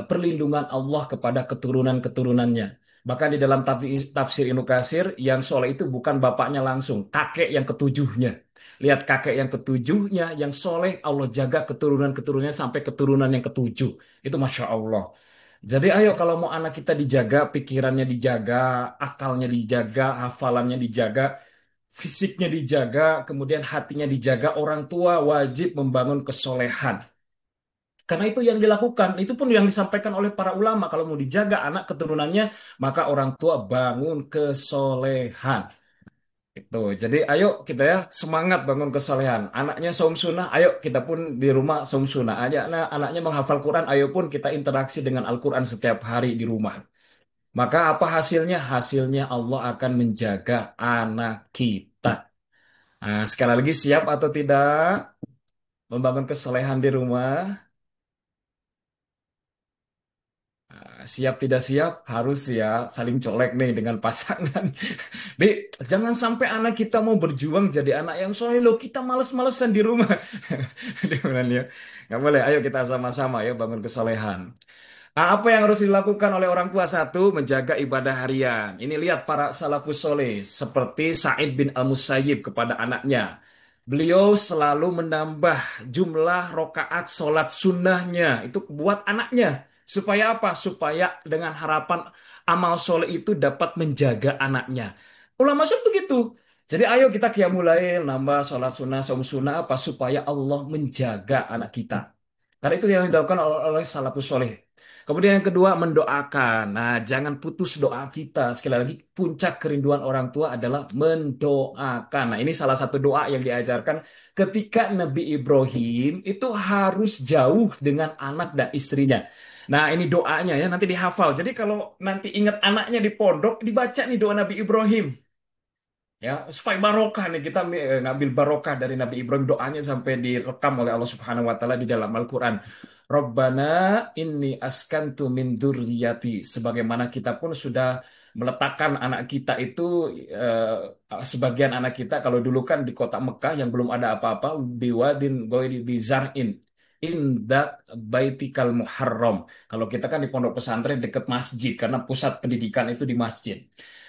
perlindungan Allah kepada keturunan-keturunannya. Bahkan di dalam tafsir Ibnu Katsir, yang soleh itu bukan bapaknya langsung, kakek yang ketujuhnya. Lihat kakek yang ketujuhnya, yang soleh Allah jaga keturunan-keturunannya sampai keturunan yang ketujuh. Itu Masya Allah. Jadi ayo kalau mau anak kita dijaga, pikirannya dijaga, akalnya dijaga, hafalannya dijaga, fisiknya dijaga, kemudian hatinya dijaga, orang tua wajib membangun kesolehan. Karena itu yang dilakukan, itu pun yang disampaikan oleh para ulama. Kalau mau dijaga anak keturunannya, maka orang tua bangun kesolehan. Itu. Jadi ayo kita ya semangat bangun kesolehan. Anaknya saum sunnah, ayo kita pun di rumah saum sunnah. Aja anaknya menghafal Quran, ayo pun kita interaksi dengan Al-Quran setiap hari di rumah. Maka apa hasilnya? Hasilnya Allah akan menjaga anak kita. Nah, sekali lagi siap atau tidak membangun kesolehan di rumah? Siap tidak siap harus ya saling colek nih dengan pasangan. Dek, jangan sampai anak kita mau berjuang jadi anak yang soleh loh. Kita males-malesan di rumah. Di mana ya? Nggak boleh. Ayo kita sama-sama ya bangun kesolehan. Apa yang harus dilakukan oleh orang tua? Satu, menjaga ibadah harian. Ini lihat para salafus soleh seperti Sa'id bin Al-Musayyib kepada anaknya. Beliau selalu menambah jumlah rokaat sholat sunnahnya itu buat anaknya. Supaya apa? Supaya dengan harapan amal soleh itu dapat menjaga anaknya. Ulama sunnah begitu. Jadi ayo kita qiyamul lail, nambah sholat sunnah, saum sunnah apa? Supaya Allah menjaga anak kita. Karena itu yang dilakukan oleh salafus soleh. Kemudian yang kedua mendoakan. Nah, jangan putus doa kita. Sekali lagi, puncak kerinduan orang tua adalah mendoakan. Nah, ini salah satu doa yang diajarkan ketika Nabi Ibrahim itu harus jauh dengan anak dan istrinya. Nah, ini doanya ya, nanti dihafal. Jadi kalau nanti ingat anaknya di pondok, dibaca nih doa Nabi Ibrahim. Ya, supaya barokah nih kita ngambil barokah dari Nabi Ibrahim, doanya sampai direkam oleh Allah Subhanahu wa taala di dalam Al-Qur'an. Rabbana inni askantu min dzurriyyati, sebagaimana kita pun sudah meletakkan anak kita itu sebagian anak kita kalau dulu kan di kota Mekah yang belum ada apa-apa, biwadin ghairi dzar'in, inda baitikal muharram. Kalau kita kan di pondok pesantren dekat masjid karena pusat pendidikan itu di masjid.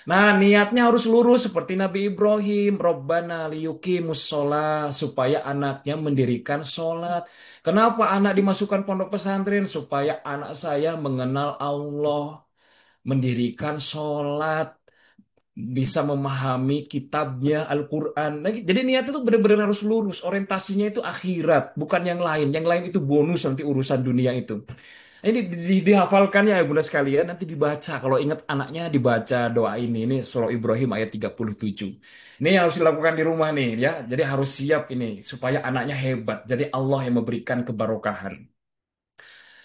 Nah, niatnya harus lurus seperti Nabi Ibrahim, Robbana liyuqimus sholat, supaya anaknya mendirikan sholat. Kenapa anak dimasukkan pondok pesantren? Supaya anak saya mengenal Allah, mendirikan sholat, bisa memahami kitabnya Al-Quran. Nah, jadi niat itu benar-benar harus lurus. Orientasinya itu akhirat, bukan yang lain. Yang lain itu bonus nanti urusan dunia itu. Nah, ini dihafalkan ya Bunda sekalian, nanti dibaca. Kalau ingat anaknya dibaca doa ini surah Ibrahim ayat 37. Ini yang harus dilakukan di rumah nih ya. Jadi harus siap ini supaya anaknya hebat. Jadi Allah yang memberikan kebarokahan.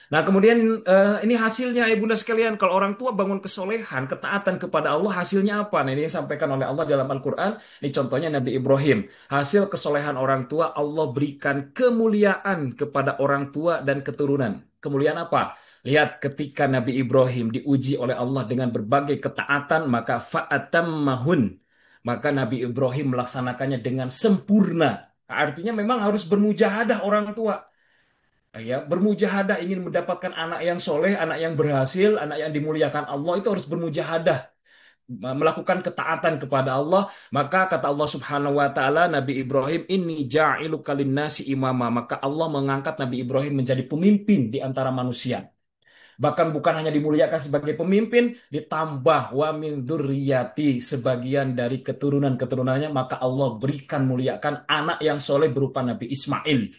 Nah, kemudian ini hasilnya ya Bunda sekalian, kalau orang tua bangun kesolehan, ketaatan kepada Allah, hasilnya apa? Nah, ini yang disampaikan oleh Allah dalam Al-Quran. Ini contohnya Nabi Ibrahim. Hasil kesolehan orang tua, Allah berikan kemuliaan kepada orang tua dan keturunan. Kemuliaan apa? Lihat ketika Nabi Ibrahim diuji oleh Allah dengan berbagai ketaatan, maka fa'atammahun. Maka Nabi Ibrahim melaksanakannya dengan sempurna. Artinya memang harus bermujahadah orang tua, ya, bermujahadah ingin mendapatkan anak yang soleh, anak yang berhasil, anak yang dimuliakan Allah itu harus bermujahadah melakukan ketaatan kepada Allah. Maka kata Allah Subhanahu wa taala, Nabi Ibrahim, ini ja'iluka linnasi imama, maka Allah mengangkat Nabi Ibrahim menjadi pemimpin di antara manusia. Bahkan bukan hanya dimuliakan sebagai pemimpin, ditambah wa min dzurriyyati, sebagian dari keturunan-keturunannya, maka Allah berikan muliakan anak yang soleh berupa Nabi Ismail.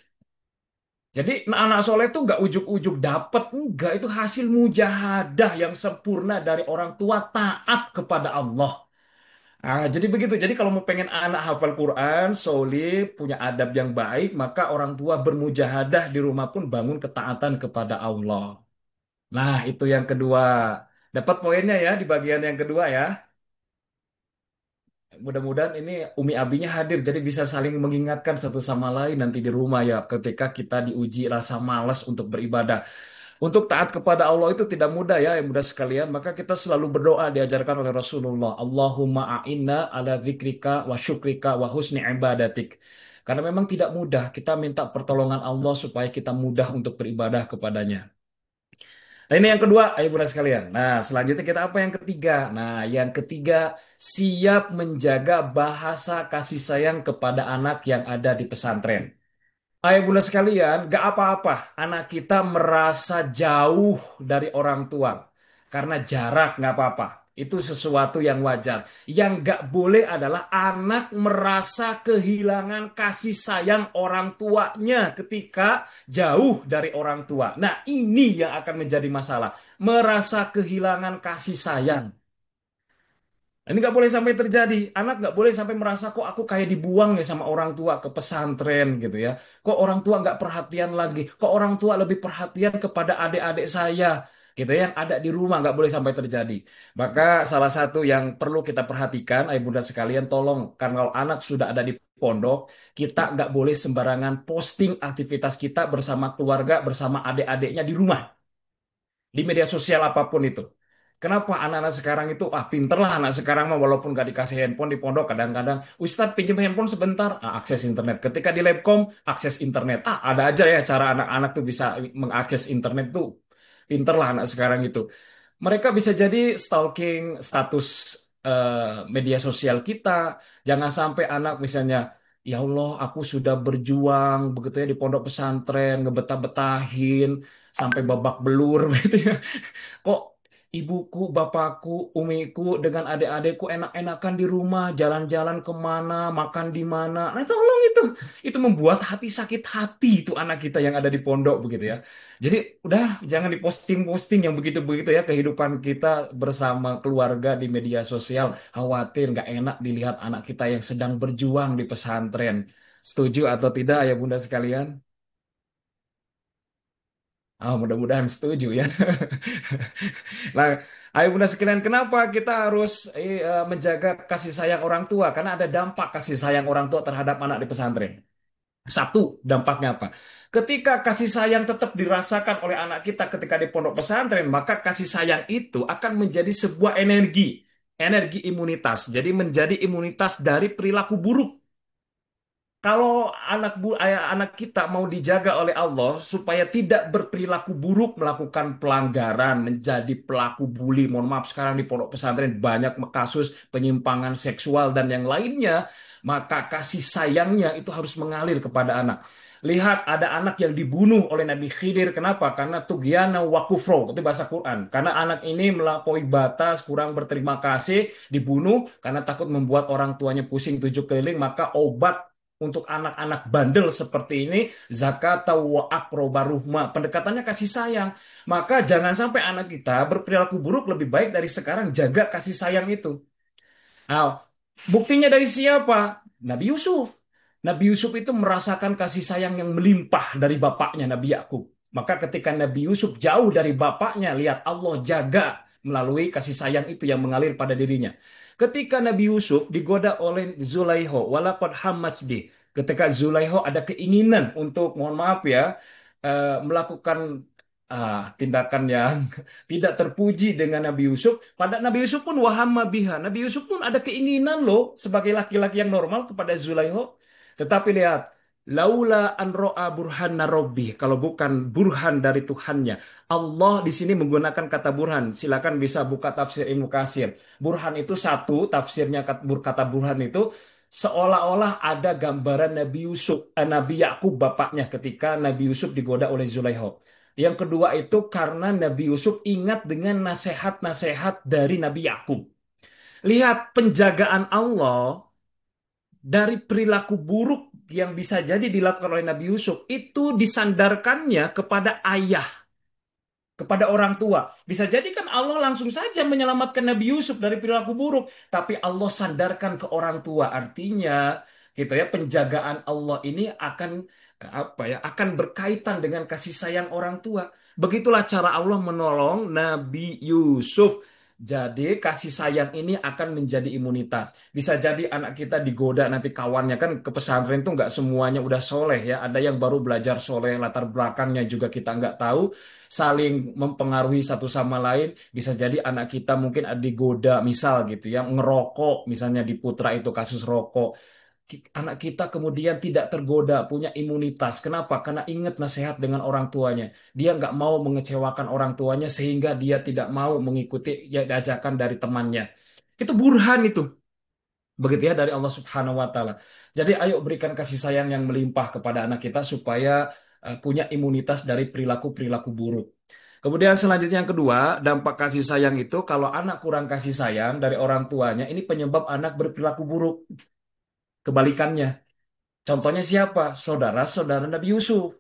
Jadi anak soleh itu nggak ujuk-ujuk dapet, enggak, itu hasil mujahadah yang sempurna dari orang tua taat kepada Allah. Jadi begitu. Jadi kalau mau pengen anak hafal Quran, soleh, punya adab yang baik, maka orang tua bermujahadah di rumah pun bangun ketaatan kepada Allah. Nah, itu yang kedua. Dapat poinnya ya di bagian yang kedua ya. Mudah-mudahan ini Umi Abinya hadir, jadi bisa saling mengingatkan satu sama lain nanti di rumah ya, ketika kita diuji rasa malas untuk beribadah. Untuk taat kepada Allah itu tidak mudah ya, yang mudah sekalian. Maka kita selalu berdoa diajarkan oleh Rasulullah. Allahumma a'inna ala dzikrika wa syukrika wa husni ibadatik. Karena memang tidak mudah, kita minta pertolongan Allah supaya kita mudah untuk beribadah kepadanya. Nah, ini yang kedua, ayo bunda sekalian. Nah, selanjutnya kita apa yang ketiga? Nah, yang ketiga, siap menjaga bahasa kasih sayang kepada anak yang ada di pesantren. Ayo bunda sekalian, gak apa-apa anak kita merasa jauh dari orang tua. Karena jarak gak apa-apa. Itu sesuatu yang wajar. Yang gak boleh adalah anak merasa kehilangan kasih sayang orang tuanya ketika jauh dari orang tua. Nah, ini yang akan menjadi masalah. Merasa kehilangan kasih sayang. Ini nggak boleh sampai terjadi. Anak nggak boleh sampai merasa kok aku kayak dibuang ya sama orang tua ke pesantren gitu ya. Kok orang tua nggak perhatian lagi. Kok orang tua lebih perhatian kepada adik-adik saya gitu ya, yang ada di rumah, nggak boleh sampai terjadi. Maka salah satu yang perlu kita perhatikan, ayah bunda sekalian, tolong kan kalau anak sudah ada di pondok, kita nggak boleh sembarangan posting aktivitas kita bersama keluarga, bersama adik-adiknya di rumah, di media sosial apapun itu. Kenapa anak-anak sekarang itu, pinter lah anak sekarang mah, walaupun gak dikasih handphone di pondok, kadang-kadang, Ustadz pinjam handphone sebentar, akses internet. Ketika di Labcom, akses internet. Ada aja ya cara anak-anak tuh bisa mengakses internet tuh. Pinter lah anak sekarang itu. Mereka bisa jadi stalking status media sosial kita. Jangan sampai anak misalnya, ya Allah, aku sudah berjuang begitu ya di pondok pesantren, ngebetah-betahin sampai babak belur gitu ya. Kok ibuku, bapakku, umiku dengan adik-adikku enak-enakan di rumah, jalan-jalan kemana, makan di mana. Nah, tolong itu membuat hati sakit hati itu anak kita yang ada di pondok begitu ya. Jadi udah jangan diposting-posting yang begitu-begitu ya kehidupan kita bersama keluarga di media sosial. Khawatir nggak enak dilihat anak kita yang sedang berjuang di pesantren. Setuju atau tidak ya Bunda sekalian? Mudah-mudahan setuju ya. Nah, ayo bunda sekalian, kenapa kita harus menjaga kasih sayang orang tua? Karena ada dampak kasih sayang orang tua terhadap anak di pesantren. Satu, dampaknya apa? Ketika kasih sayang tetap dirasakan oleh anak kita ketika di pondok pesantren, maka kasih sayang itu akan menjadi sebuah energi, energi imunitas. Jadi menjadi imunitas dari perilaku buruk. Kalau anak kita mau dijaga oleh Allah supaya tidak berperilaku buruk, melakukan pelanggaran, menjadi pelaku bully. Mohon maaf, sekarang di pondok pesantren banyak kasus penyimpangan seksual dan yang lainnya, maka kasih sayangnya itu harus mengalir kepada anak. Lihat, ada anak yang dibunuh oleh Nabi Khidir. Kenapa? Karena tugyana wa kufro, itu bahasa Quran. Karena anak ini melampaui batas, kurang berterima kasih, dibunuh karena takut membuat orang tuanya pusing tujuh keliling, maka obat untuk anak-anak bandel seperti ini, zakat wa akrobaruhma, pendekatannya kasih sayang. Maka jangan sampai anak kita berperilaku buruk, lebih baik dari sekarang jaga kasih sayang itu. Nah, buktinya dari siapa? Nabi Yusuf. Nabi Yusuf itu merasakan kasih sayang yang melimpah dari bapaknya Nabi Yakub. Maka ketika Nabi Yusuf jauh dari bapaknya, lihat Allah jaga melalui kasih sayang itu yang mengalir pada dirinya. Ketika Nabi Yusuf digoda oleh Zulaiho, walaqad hammat bih. Ketika Zulaiho ada keinginan untuk, mohon maaf ya, melakukan tindakan yang tidak terpuji dengan Nabi Yusuf. Pada Nabi Yusuf pun wahamma biha. Nabi Yusuf pun ada keinginan loh sebagai laki-laki yang normal kepada Zulaiho. Tetapi lihat, laula an ro'a burhan rabbi, kalau bukan burhan dari Tuhannya. Allah di sini menggunakan kata burhan. Silakan bisa buka tafsir Ibnu Katsir. Burhan itu satu, tafsirnya kata burhan itu seolah-olah ada gambaran Nabi Yusuf, Nabi Yakub bapaknya ketika Nabi Yusuf digoda oleh Zulaiho. Yang kedua itu karena Nabi Yusuf ingat dengan nasihat-nasihat dari Nabi Yakub. Lihat penjagaan Allah dari perilaku buruk yang bisa jadi dilakukan oleh Nabi Yusuf itu disandarkannya kepada ayah, kepada orang tua. Bisa jadi kan Allah langsung saja menyelamatkan Nabi Yusuf dari perilaku buruk, tapi Allah sandarkan ke orang tua. Artinya, gitu ya, penjagaan Allah ini akan apa ya? Akan berkaitan dengan kasih sayang orang tua. Begitulah cara Allah menolong Nabi Yusuf. Jadi kasih sayang ini akan menjadi imunitas. Bisa jadi anak kita digoda nanti kawannya, kan ke pesantren tuh nggak semuanya udah soleh ya. Ada yang baru belajar soleh, latar belakangnya juga kita nggak tahu, saling mempengaruhi satu sama lain. Bisa jadi anak kita mungkin digoda misal gitu ya, ngerokok misalnya di Putra itu kasus rokok. Anak kita kemudian tidak tergoda, punya imunitas. Kenapa? Karena ingat nasihat dengan orang tuanya. Dia nggak mau mengecewakan orang tuanya sehingga dia tidak mau mengikuti ya, ajakan dari temannya. Itu burhan itu. Begitu ya dari Allah Subhanahu wa taala. Jadi ayo berikan kasih sayang yang melimpah kepada anak kita supaya punya imunitas dari perilaku-perilaku buruk. Kemudian selanjutnya yang kedua, dampak kasih sayang itu kalau anak kurang kasih sayang dari orang tuanya, ini penyebab anak berperilaku buruk. Kebalikannya. Contohnya siapa? Saudara-saudara Nabi Yusuf.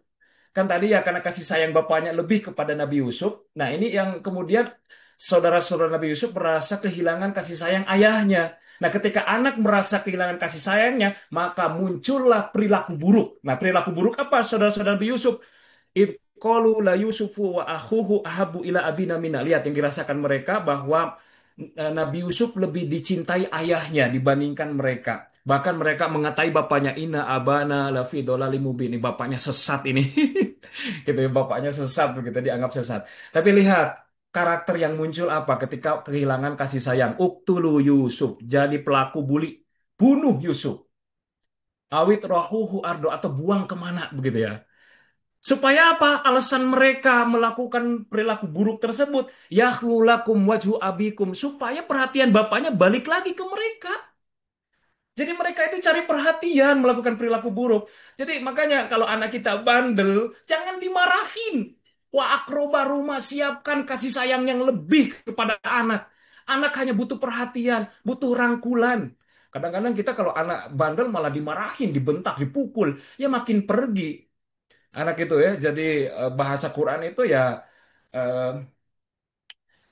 Kan tadi ya karena kasih sayang bapaknya lebih kepada Nabi Yusuf. Nah ini yang kemudian saudara-saudara Nabi Yusuf merasa kehilangan kasih sayang ayahnya. Nah ketika anak merasa kehilangan kasih sayangnya, maka muncullah perilaku buruk. Nah perilaku buruk apa saudara-saudara Nabi Yusuf? Idh qalu la Yusufu wa akhuhu ahabu ila abina minna. Lihat yang dirasakan mereka bahwa Nabi Yusuf lebih dicintai ayahnya dibandingkan mereka. Bahkan mereka mengatai bapaknya, inna abana lafi dolalim mubin. Ini bapaknya sesat ini. Gitu ya, bapaknya sesat begitu dianggap sesat. Tapi lihat karakter yang muncul apa ketika kehilangan kasih sayang. Uktulu Yusuf, jadi pelaku bully. Bunuh Yusuf. Awit rohuhu ardo, atau buang kemana begitu ya. Supaya apa? Alasan mereka melakukan perilaku buruk tersebut. Yahlulakum wajhu abikum. Supaya perhatian bapaknya balik lagi ke mereka. Jadi mereka itu cari perhatian melakukan perilaku buruk. Jadi makanya kalau anak kita bandel, jangan dimarahin. Wa akroba rumah, siapkan kasih sayang yang lebih kepada anak. Anak hanya butuh perhatian, butuh rangkulan. Kadang-kadang kita kalau anak bandel malah dimarahin, dibentak, dipukul, ya makin pergi anak itu ya. Jadi bahasa Quran itu ya eh,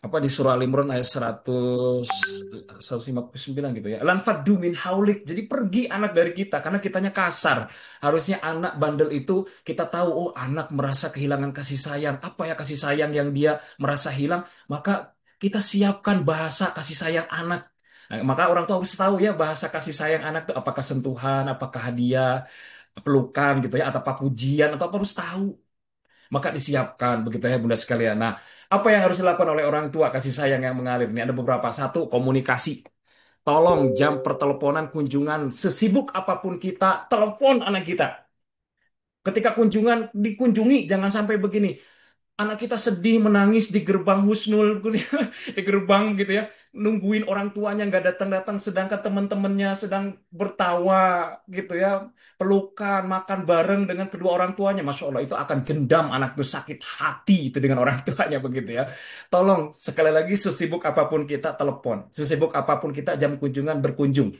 apa di surah Al-Imran ayat 159 gitu ya. Lanfaddu min haulik. Jadi pergi anak dari kita karena kitanya kasar. Harusnya anak bandel itu kita tahu, oh anak merasa kehilangan kasih sayang. Apa ya kasih sayang yang dia merasa hilang? Maka kita siapkan bahasa kasih sayang anak. Nah, maka orang tua harus tahu ya bahasa kasih sayang anak itu apakah sentuhan, apakah hadiah, pelukan gitu ya, atau apa pujian atau apa harus tahu. Maka disiapkan begitu ya Bunda sekalian. Nah, apa yang harus dilakukan oleh orang tua kasih sayang yang mengalir ini ada beberapa. Satu, komunikasi. Tolong jam perteleponan kunjungan sesibuk apapun kita, telepon anak kita. Ketika kunjungan dikunjungi, jangan sampai begini. Anak kita sedih menangis di gerbang Husnul di gerbang gitu ya, nungguin orang tuanya nggak datang-datang, sedangkan teman-temannya sedang bertawa gitu ya, pelukan makan bareng dengan kedua orang tuanya. Masya Allah, itu akan gendam anak itu, sakit hati itu dengan orang tuanya begitu ya. Tolong sekali lagi, sesibuk apapun kita telepon, sesibuk apapun kita jam kunjungan berkunjung,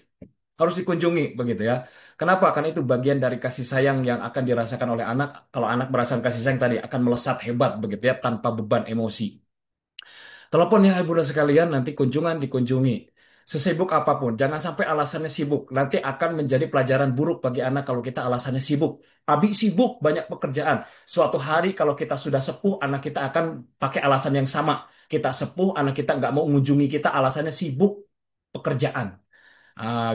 harus dikunjungi begitu ya. Kenapa? Karena itu bagian dari kasih sayang yang akan dirasakan oleh anak. Kalau anak merasakan kasih sayang tadi akan melesat hebat begitu ya, tanpa beban emosi. Telepon ya ibu dan sekalian, nanti kunjungan dikunjungi. Sesibuk apapun, jangan sampai alasannya sibuk. Nanti akan menjadi pelajaran buruk bagi anak kalau kita alasannya sibuk. Abi sibuk, banyak pekerjaan. Suatu hari kalau kita sudah sepuh, anak kita akan pakai alasan yang sama. Kita sepuh, anak kita nggak mau mengunjungi kita, alasannya sibuk pekerjaan.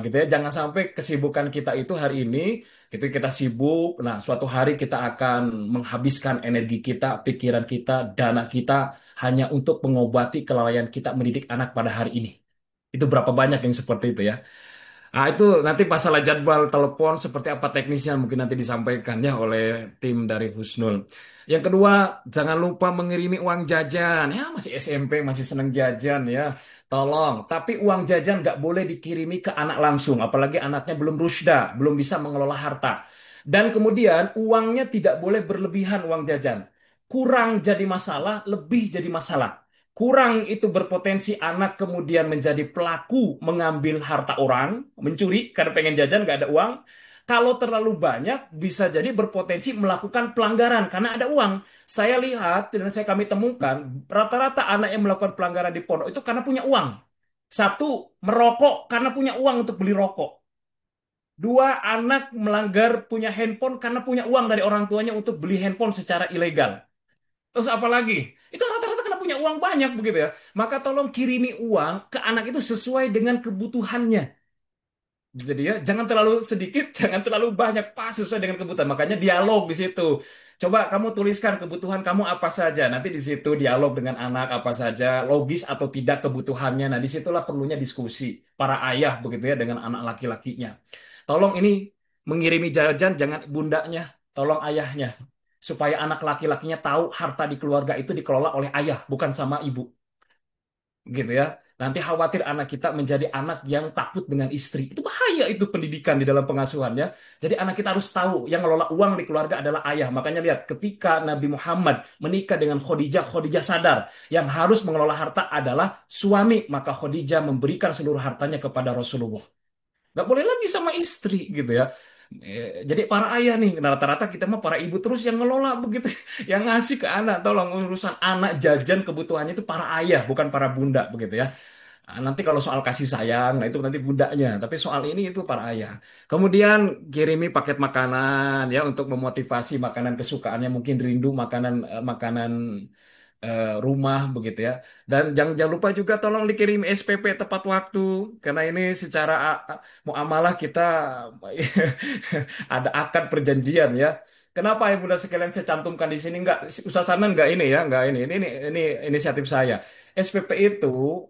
Gitu ya. Jangan sampai kesibukan kita itu hari ini, gitu kita sibuk. Nah, suatu hari kita akan menghabiskan energi kita, pikiran kita, dana kita hanya untuk mengobati kelalaian kita mendidik anak pada hari ini. Itu berapa banyak yang seperti itu ya. Itu nanti masalah jadwal telepon seperti apa teknisnya mungkin nanti disampaikan ya oleh tim dari Husnul. Yang kedua, jangan lupa mengirimi uang jajan. Ya, masih SMP, masih seneng jajan ya. Tolong, tapi uang jajan nggak boleh dikirimi ke anak langsung, apalagi anaknya belum rusda, belum bisa mengelola harta. Dan kemudian uangnya tidak boleh berlebihan uang jajan. Kurang jadi masalah, lebih jadi masalah. Kurang itu berpotensi anak kemudian menjadi pelaku mengambil harta orang, mencuri karena pengen jajan nggak ada uang. Kalau terlalu banyak bisa jadi berpotensi melakukan pelanggaran karena ada uang. Saya lihat dan kami temukan rata-rata anak yang melakukan pelanggaran di pondok itu karena punya uang. Satu, merokok karena punya uang untuk beli rokok. Dua, anak melanggar punya handphone karena punya uang dari orang tuanya untuk beli handphone secara ilegal. Terus apa lagi? Itu rata-rata karena punya uang banyak begitu ya. Maka tolong kirimi uang ke anak itu sesuai dengan kebutuhannya. Jadi ya, jangan terlalu sedikit, jangan terlalu banyak, pas sesuai dengan kebutuhan. Makanya dialog di situ. Coba kamu tuliskan kebutuhan kamu apa saja. Nanti di situ dialog dengan anak apa saja, logis atau tidak kebutuhannya. Nah, disitulah perlunya diskusi para ayah begitu ya dengan anak laki-lakinya. Tolong ini mengirimi jajan jangan bundanya, tolong ayahnya. Supaya anak laki-lakinya tahu harta di keluarga itu dikelola oleh ayah, bukan sama ibu gitu ya. Nanti khawatir anak kita menjadi anak yang takut dengan istri. Itu bahaya itu pendidikan di dalam pengasuhan ya. Jadi anak kita harus tahu yang ngelola uang di keluarga adalah ayah. Makanya lihat ketika Nabi Muhammad menikah dengan Khadijah, Khadijah sadar yang harus mengelola harta adalah suami. Maka Khadijah memberikan seluruh hartanya kepada Rasulullah. Nggak boleh lagi sama istri gitu ya. Jadi para ayah nih, nah, rata-rata kita mah para ibu terus yang ngelola begitu, yang ngasih ke anak. Tolong urusan anak jajan kebutuhannya itu para ayah, bukan para bunda begitu ya. Nanti kalau soal kasih sayang, nah itu nanti bundanya. Tapi soal ini itu para ayah. Kemudian kirimi paket makanan ya untuk memotivasi makanan kesukaannya. Mungkin rindu makanan rumah begitu ya. Dan jangan lupa juga tolong dikirim SPP tepat waktu karena ini secara muamalah kita ada akad perjanjian ya. Kenapa ya Bunda sekalian saya cantumkan di sini enggak Ustaz Sanan enggak ini ya, enggak ini inisiatif saya. SPP itu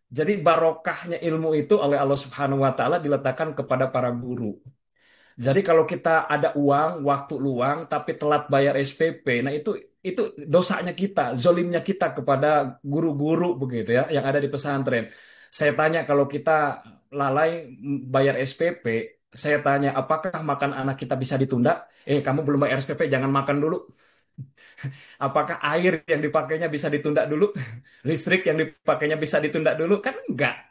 jadi barokahnya ilmu itu oleh Allah Subhanahu wa taala diletakkan kepada para guru. Jadi kalau kita ada uang, waktu luang, tapi telat bayar SPP, nah itu dosanya kita, zolimnya kita kepada guru-guru begitu ya, yang ada di pesantren. Saya tanya kalau kita lalai bayar SPP, saya tanya apakah makan anak kita bisa ditunda? Kamu belum bayar SPP, jangan makan dulu. Apakah air yang dipakainya bisa ditunda dulu? Listrik yang dipakainya bisa ditunda dulu? Kan enggak.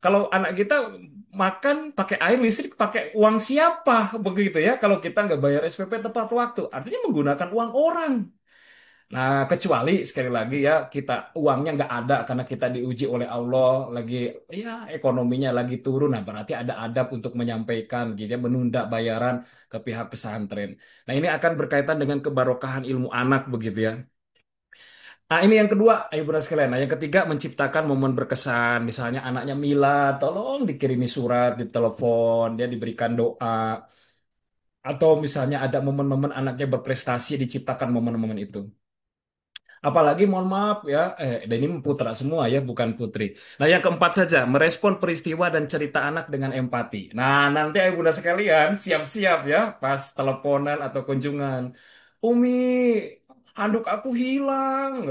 Kalau anak kita makan pakai air, listrik pakai uang siapa begitu ya? Kalau kita nggak bayar SPP tepat waktu, artinya menggunakan uang orang. Nah, kecuali sekali lagi ya kita uangnya nggak ada karena kita diuji oleh Allah lagi ya ekonominya lagi turun. Nah, berarti ada adab untuk menyampaikan gitu ya, menunda bayaran ke pihak pesantren. Nah, ini akan berkaitan dengan kebarokahan ilmu anak begitu ya. Nah, ini yang kedua, Ibu dan sekalian. Nah, yang ketiga, menciptakan momen berkesan. Misalnya anaknya Mila, tolong dikirimi surat, ditelepon, dia diberikan doa. Atau misalnya ada momen-momen anaknya berprestasi, diciptakan momen-momen itu. Apalagi mohon maaf ya, dan ini putra semua ya, bukan putri. Nah, yang keempat saja, merespon peristiwa dan cerita anak dengan empati. Nah, nanti ayo bunda sekalian, siap-siap ya, pas teleponan atau kunjungan. Umi, handuk aku hilang.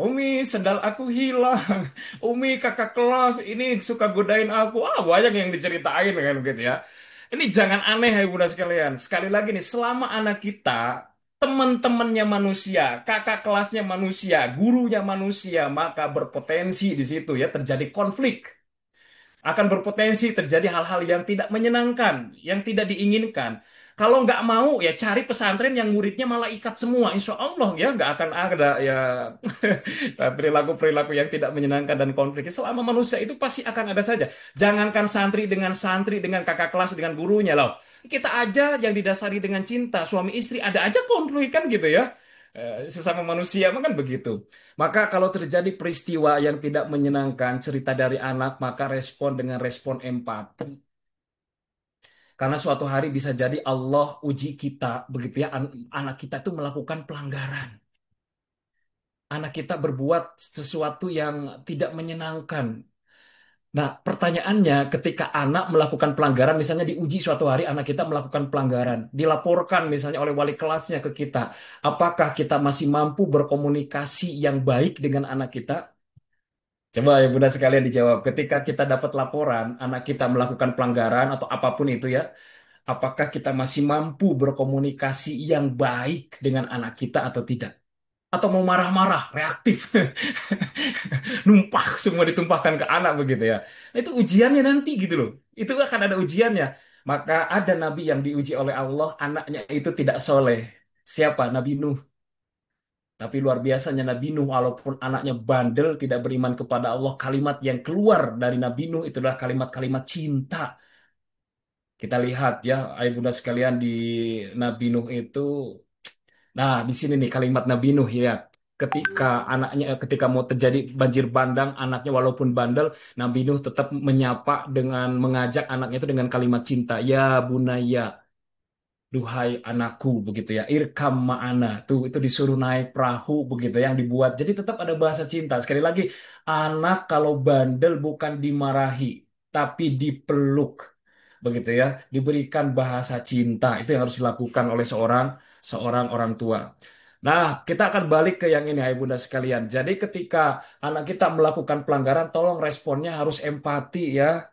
Umi, sendal aku hilang. Umi, kakak kelas ini suka godain aku. Ah, banyak yang diceritain kan gitu ya. Ini jangan aneh ya bunda sekalian. Sekali lagi nih, selama anak kita teman-temannya manusia, kakak kelasnya manusia, gurunya manusia, maka berpotensi di situ ya terjadi konflik. Akan berpotensi terjadi hal-hal yang tidak menyenangkan, yang tidak diinginkan. Kalau nggak mau ya cari pesantren yang muridnya malaikat semua, insya Allah ya nggak akan ada ya perilaku-perilaku yang tidak menyenangkan dan konflik. Selama manusia itu pasti akan ada saja. Jangankan santri dengan kakak kelas dengan gurunya loh. Kita aja yang didasari dengan cinta suami istri ada aja konflik kan gitu ya. Sesama manusia mah kan begitu. Maka kalau terjadi peristiwa yang tidak menyenangkan cerita dari anak maka respon dengan respon empati. Karena suatu hari bisa jadi Allah uji kita begitu ya anak kita itu melakukan pelanggaran. Anak kita berbuat sesuatu yang tidak menyenangkan. Nah, pertanyaannya ketika anak melakukan pelanggaran, misalnya diuji suatu hari anak kita melakukan pelanggaran, dilaporkan misalnya oleh wali kelasnya ke kita, apakah kita masih mampu berkomunikasi yang baik dengan anak kita? Coba ya Bunda sekalian dijawab. Ketika kita dapat laporan anak kita melakukan pelanggaran atau apapun itu ya, apakah kita masih mampu berkomunikasi yang baik dengan anak kita atau tidak? Atau mau marah-marah, reaktif, numpah semua ditumpahkan ke anak begitu ya. Nah, itu ujiannya nanti gitu loh. Itu akan ada ujiannya. Maka ada nabi yang diuji oleh Allah, anaknya itu tidak soleh. Siapa? Nabi Nuh. Tapi luar biasanya Nabi Nuh, walaupun anaknya bandel, tidak beriman kepada Allah, kalimat yang keluar dari Nabi Nuh itu adalah kalimat-kalimat cinta. Kita lihat ya, ayah bunda sekalian di Nabi Nuh itu. Nah, di sini nih kalimat Nabi Nuh ya. Ketika mau terjadi banjir bandang, anaknya walaupun bandel, Nabi Nuh tetap menyapa dengan mengajak anaknya itu dengan kalimat cinta. Ya bunaya, duhai anakku begitu ya. Irkam ma'ana. Tuh itu disuruh naik perahu begitu yang dibuat. Jadi tetap ada bahasa cinta. Sekali lagi, anak kalau bandel bukan dimarahi, tapi dipeluk begitu ya, diberikan bahasa cinta itu yang harus dilakukan oleh seorang seorang orang tua. Nah, kita akan balik ke yang ini, Ibu Bunda sekalian. Jadi ketika anak kita melakukan pelanggaran, tolong responnya harus empati ya,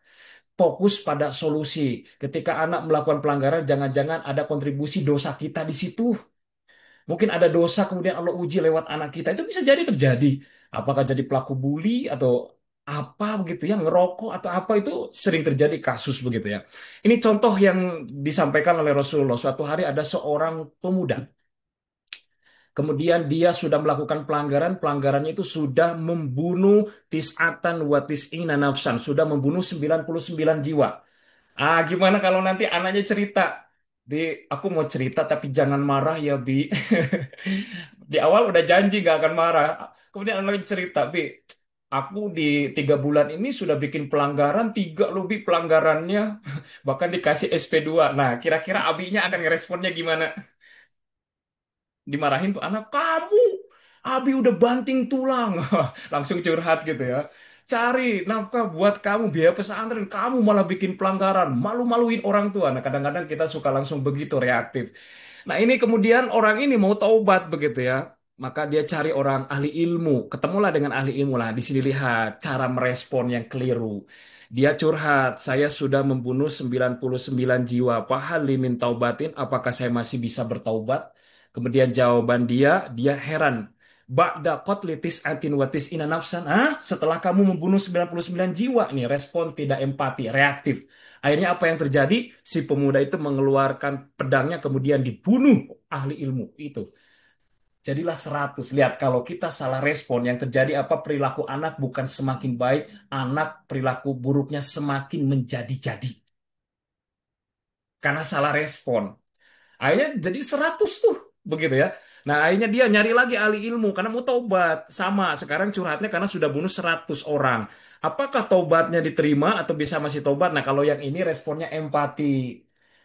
fokus pada solusi. Ketika anak melakukan pelanggaran, jangan-jangan ada kontribusi dosa kita di situ. Mungkin ada dosa kemudian Allah uji lewat anak kita. Itu bisa jadi terjadi. Apakah jadi pelaku bully atau apa begitu ya, ngerokok atau apa itu sering terjadi kasus begitu ya. Ini contoh yang disampaikan oleh Rasulullah. Suatu hari ada seorang pemuda. Kemudian dia sudah melakukan pelanggaran, pelanggarannya itu sudah membunuh tis'atan wa tis'ina nafsan, sudah membunuh 99 jiwa. Ah, gimana kalau nanti anaknya cerita, Bi, aku mau cerita tapi jangan marah ya, Bi. Di awal udah janji gak akan marah. Kemudian anaknya cerita, Bi, aku di 3 bulan ini sudah bikin pelanggaran, 3 lebih pelanggarannya, bahkan dikasih SP2. Nah, kira-kira abinya akan ngeresponnya gimana? Dimarahin tuh anak, kamu Abi udah banting tulang. Langsung curhat gitu ya. Cari nafkah buat kamu, biaya pesantren, kamu malah bikin pelanggaran, malu-maluin orang tua. Nah, kadang-kadang kita suka langsung begitu reaktif. Nah, ini kemudian orang ini mau taubat begitu ya. Maka dia cari orang ahli ilmu. Ketemulah dengan ahli ilmu lah. Di sini lihat cara merespon yang keliru. Dia curhat, saya sudah membunuh 99 jiwa. Pahal limin taubatin, apakah saya masih bisa bertaubat? Kemudian jawaban dia heran. Ba'da qatli tis'atin wa tis'ina nafsan. Ah, setelah kamu membunuh 99 jiwa nih, respon tidak empati, reaktif. Akhirnya apa yang terjadi? Si pemuda itu mengeluarkan pedangnya kemudian dibunuh ahli ilmu itu. Jadilah 100. Lihat kalau kita salah respon yang terjadi apa perilaku anak bukan semakin baik, anak perilaku buruknya semakin menjadi-jadi. Karena salah respon. Akhirnya jadi 100 tuh, begitu ya. Nah, akhirnya dia nyari lagi ahli ilmu karena mau taubat. Sama, sekarang curhatnya karena sudah bunuh 100 orang. Apakah taubatnya diterima atau bisa masih taubat? Nah, kalau yang ini responnya empati.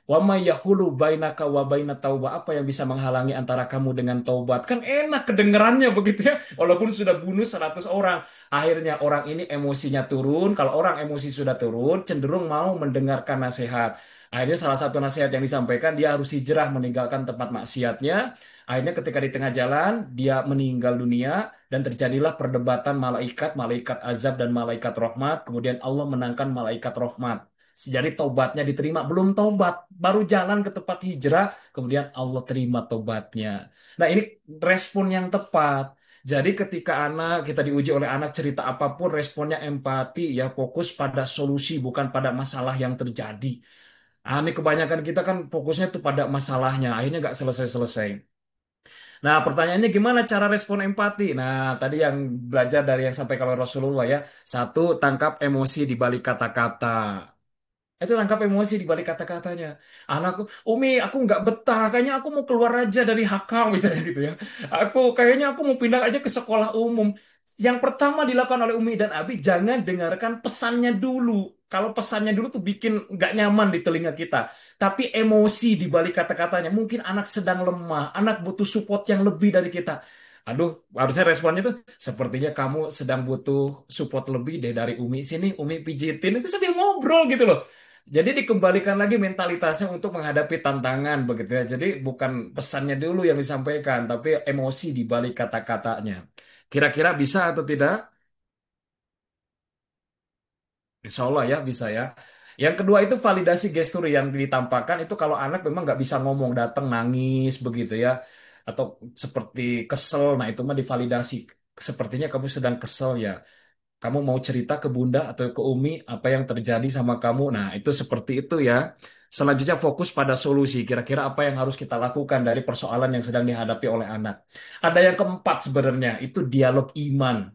Wa may yahulu bainaka wa baina taubah. Apa yang bisa menghalangi antara kamu dengan taubat? Kan enak kedengerannya begitu ya. Walaupun sudah bunuh 100 orang. Akhirnya orang ini emosinya turun. Kalau orang emosi sudah turun, cenderung mau mendengarkan nasihat. Akhirnya salah satu nasihat yang disampaikan, dia harus hijrah meninggalkan tempat maksiatnya. Akhirnya ketika di tengah jalan, dia meninggal dunia dan terjadilah perdebatan malaikat, malaikat azab dan malaikat rahmat. Kemudian Allah menangkan malaikat rahmat. Jadi taubatnya diterima, belum taubat, baru jalan ke tempat hijrah, kemudian Allah terima taubatnya. Nah, ini respon yang tepat. Jadi ketika kita diuji oleh anak cerita apapun, responnya empati, ya fokus pada solusi, bukan pada masalah yang terjadi. Ini kebanyakan kita kan fokusnya tuh pada masalahnya, akhirnya nggak selesai-selesai. Nah, pertanyaannya gimana cara respon empati? Nah, tadi yang belajar dari yang sampai kalau Rasulullah ya, satu, tangkap emosi di balik kata-kata. Itu tangkap emosi di balik kata-katanya. Anakku, Umi, aku nggak betah. Kayaknya aku mau keluar aja dari Hakam, misalnya gitu ya. Kayaknya aku mau pindah aja ke sekolah umum. Yang pertama dilakukan oleh Umi dan Abi, jangan dengarkan pesannya dulu. Kalau pesannya dulu tuh bikin nggak nyaman di telinga kita. Tapi emosi di balik kata-katanya. Mungkin anak sedang lemah, anak butuh support yang lebih dari kita. Aduh, harusnya responnya tuh sepertinya kamu sedang butuh support lebih deh dari Umi. Sini, Umi pijitin. Itu sambil ngobrol gitu loh. Jadi dikembalikan lagi mentalitasnya untuk menghadapi tantangan begitu ya. Jadi bukan pesannya dulu yang disampaikan, tapi emosi di balik kata-katanya. Kira-kira bisa atau tidak? Insya Allah ya bisa ya. Yang kedua itu validasi gestur yang ditampakkan itu kalau anak memang nggak bisa ngomong, datang nangis begitu ya, atau seperti kesel, nah itu mah divalidasi. Sepertinya kamu sedang kesel ya. Kamu mau cerita ke bunda atau ke umi apa yang terjadi sama kamu. Nah, itu seperti itu ya. Selanjutnya fokus pada solusi. Kira-kira apa yang harus kita lakukan dari persoalan yang sedang dihadapi oleh anak. Ada yang keempat sebenarnya, itu dialog iman.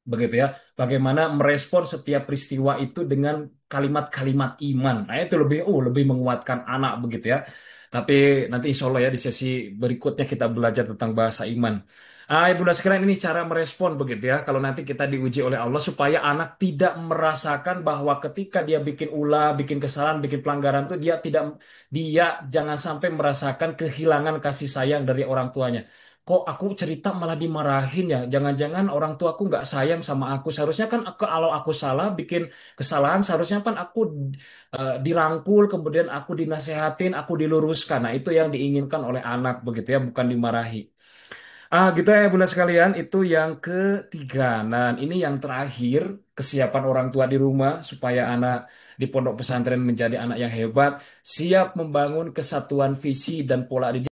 Begitu ya. Bagaimana merespon setiap peristiwa itu dengan kalimat-kalimat iman. Nah, itu lebih menguatkan anak begitu ya. Tapi nanti insya Allah ya di sesi berikutnya kita belajar tentang bahasa iman. Ibunda sekalian ini cara merespon begitu ya. Kalau nanti kita diuji oleh Allah supaya anak tidak merasakan bahwa ketika dia bikin ulah, bikin kesalahan, bikin pelanggaran itu dia jangan sampai merasakan kehilangan kasih sayang dari orang tuanya. Kok aku cerita malah dimarahin ya? Jangan-jangan orang tua aku nggak sayang sama aku. Seharusnya kan kalau aku salah bikin kesalahan, seharusnya kan aku dirangkul, kemudian aku dinasehatin, aku diluruskan. Nah, itu yang diinginkan oleh anak begitu ya, bukan dimarahi. Gitu ya Bunda sekalian, itu yang ketiga. Dan ini yang terakhir, kesiapan orang tua di rumah supaya anak di pondok pesantren menjadi anak yang hebat, siap membangun kesatuan visi dan pola didik.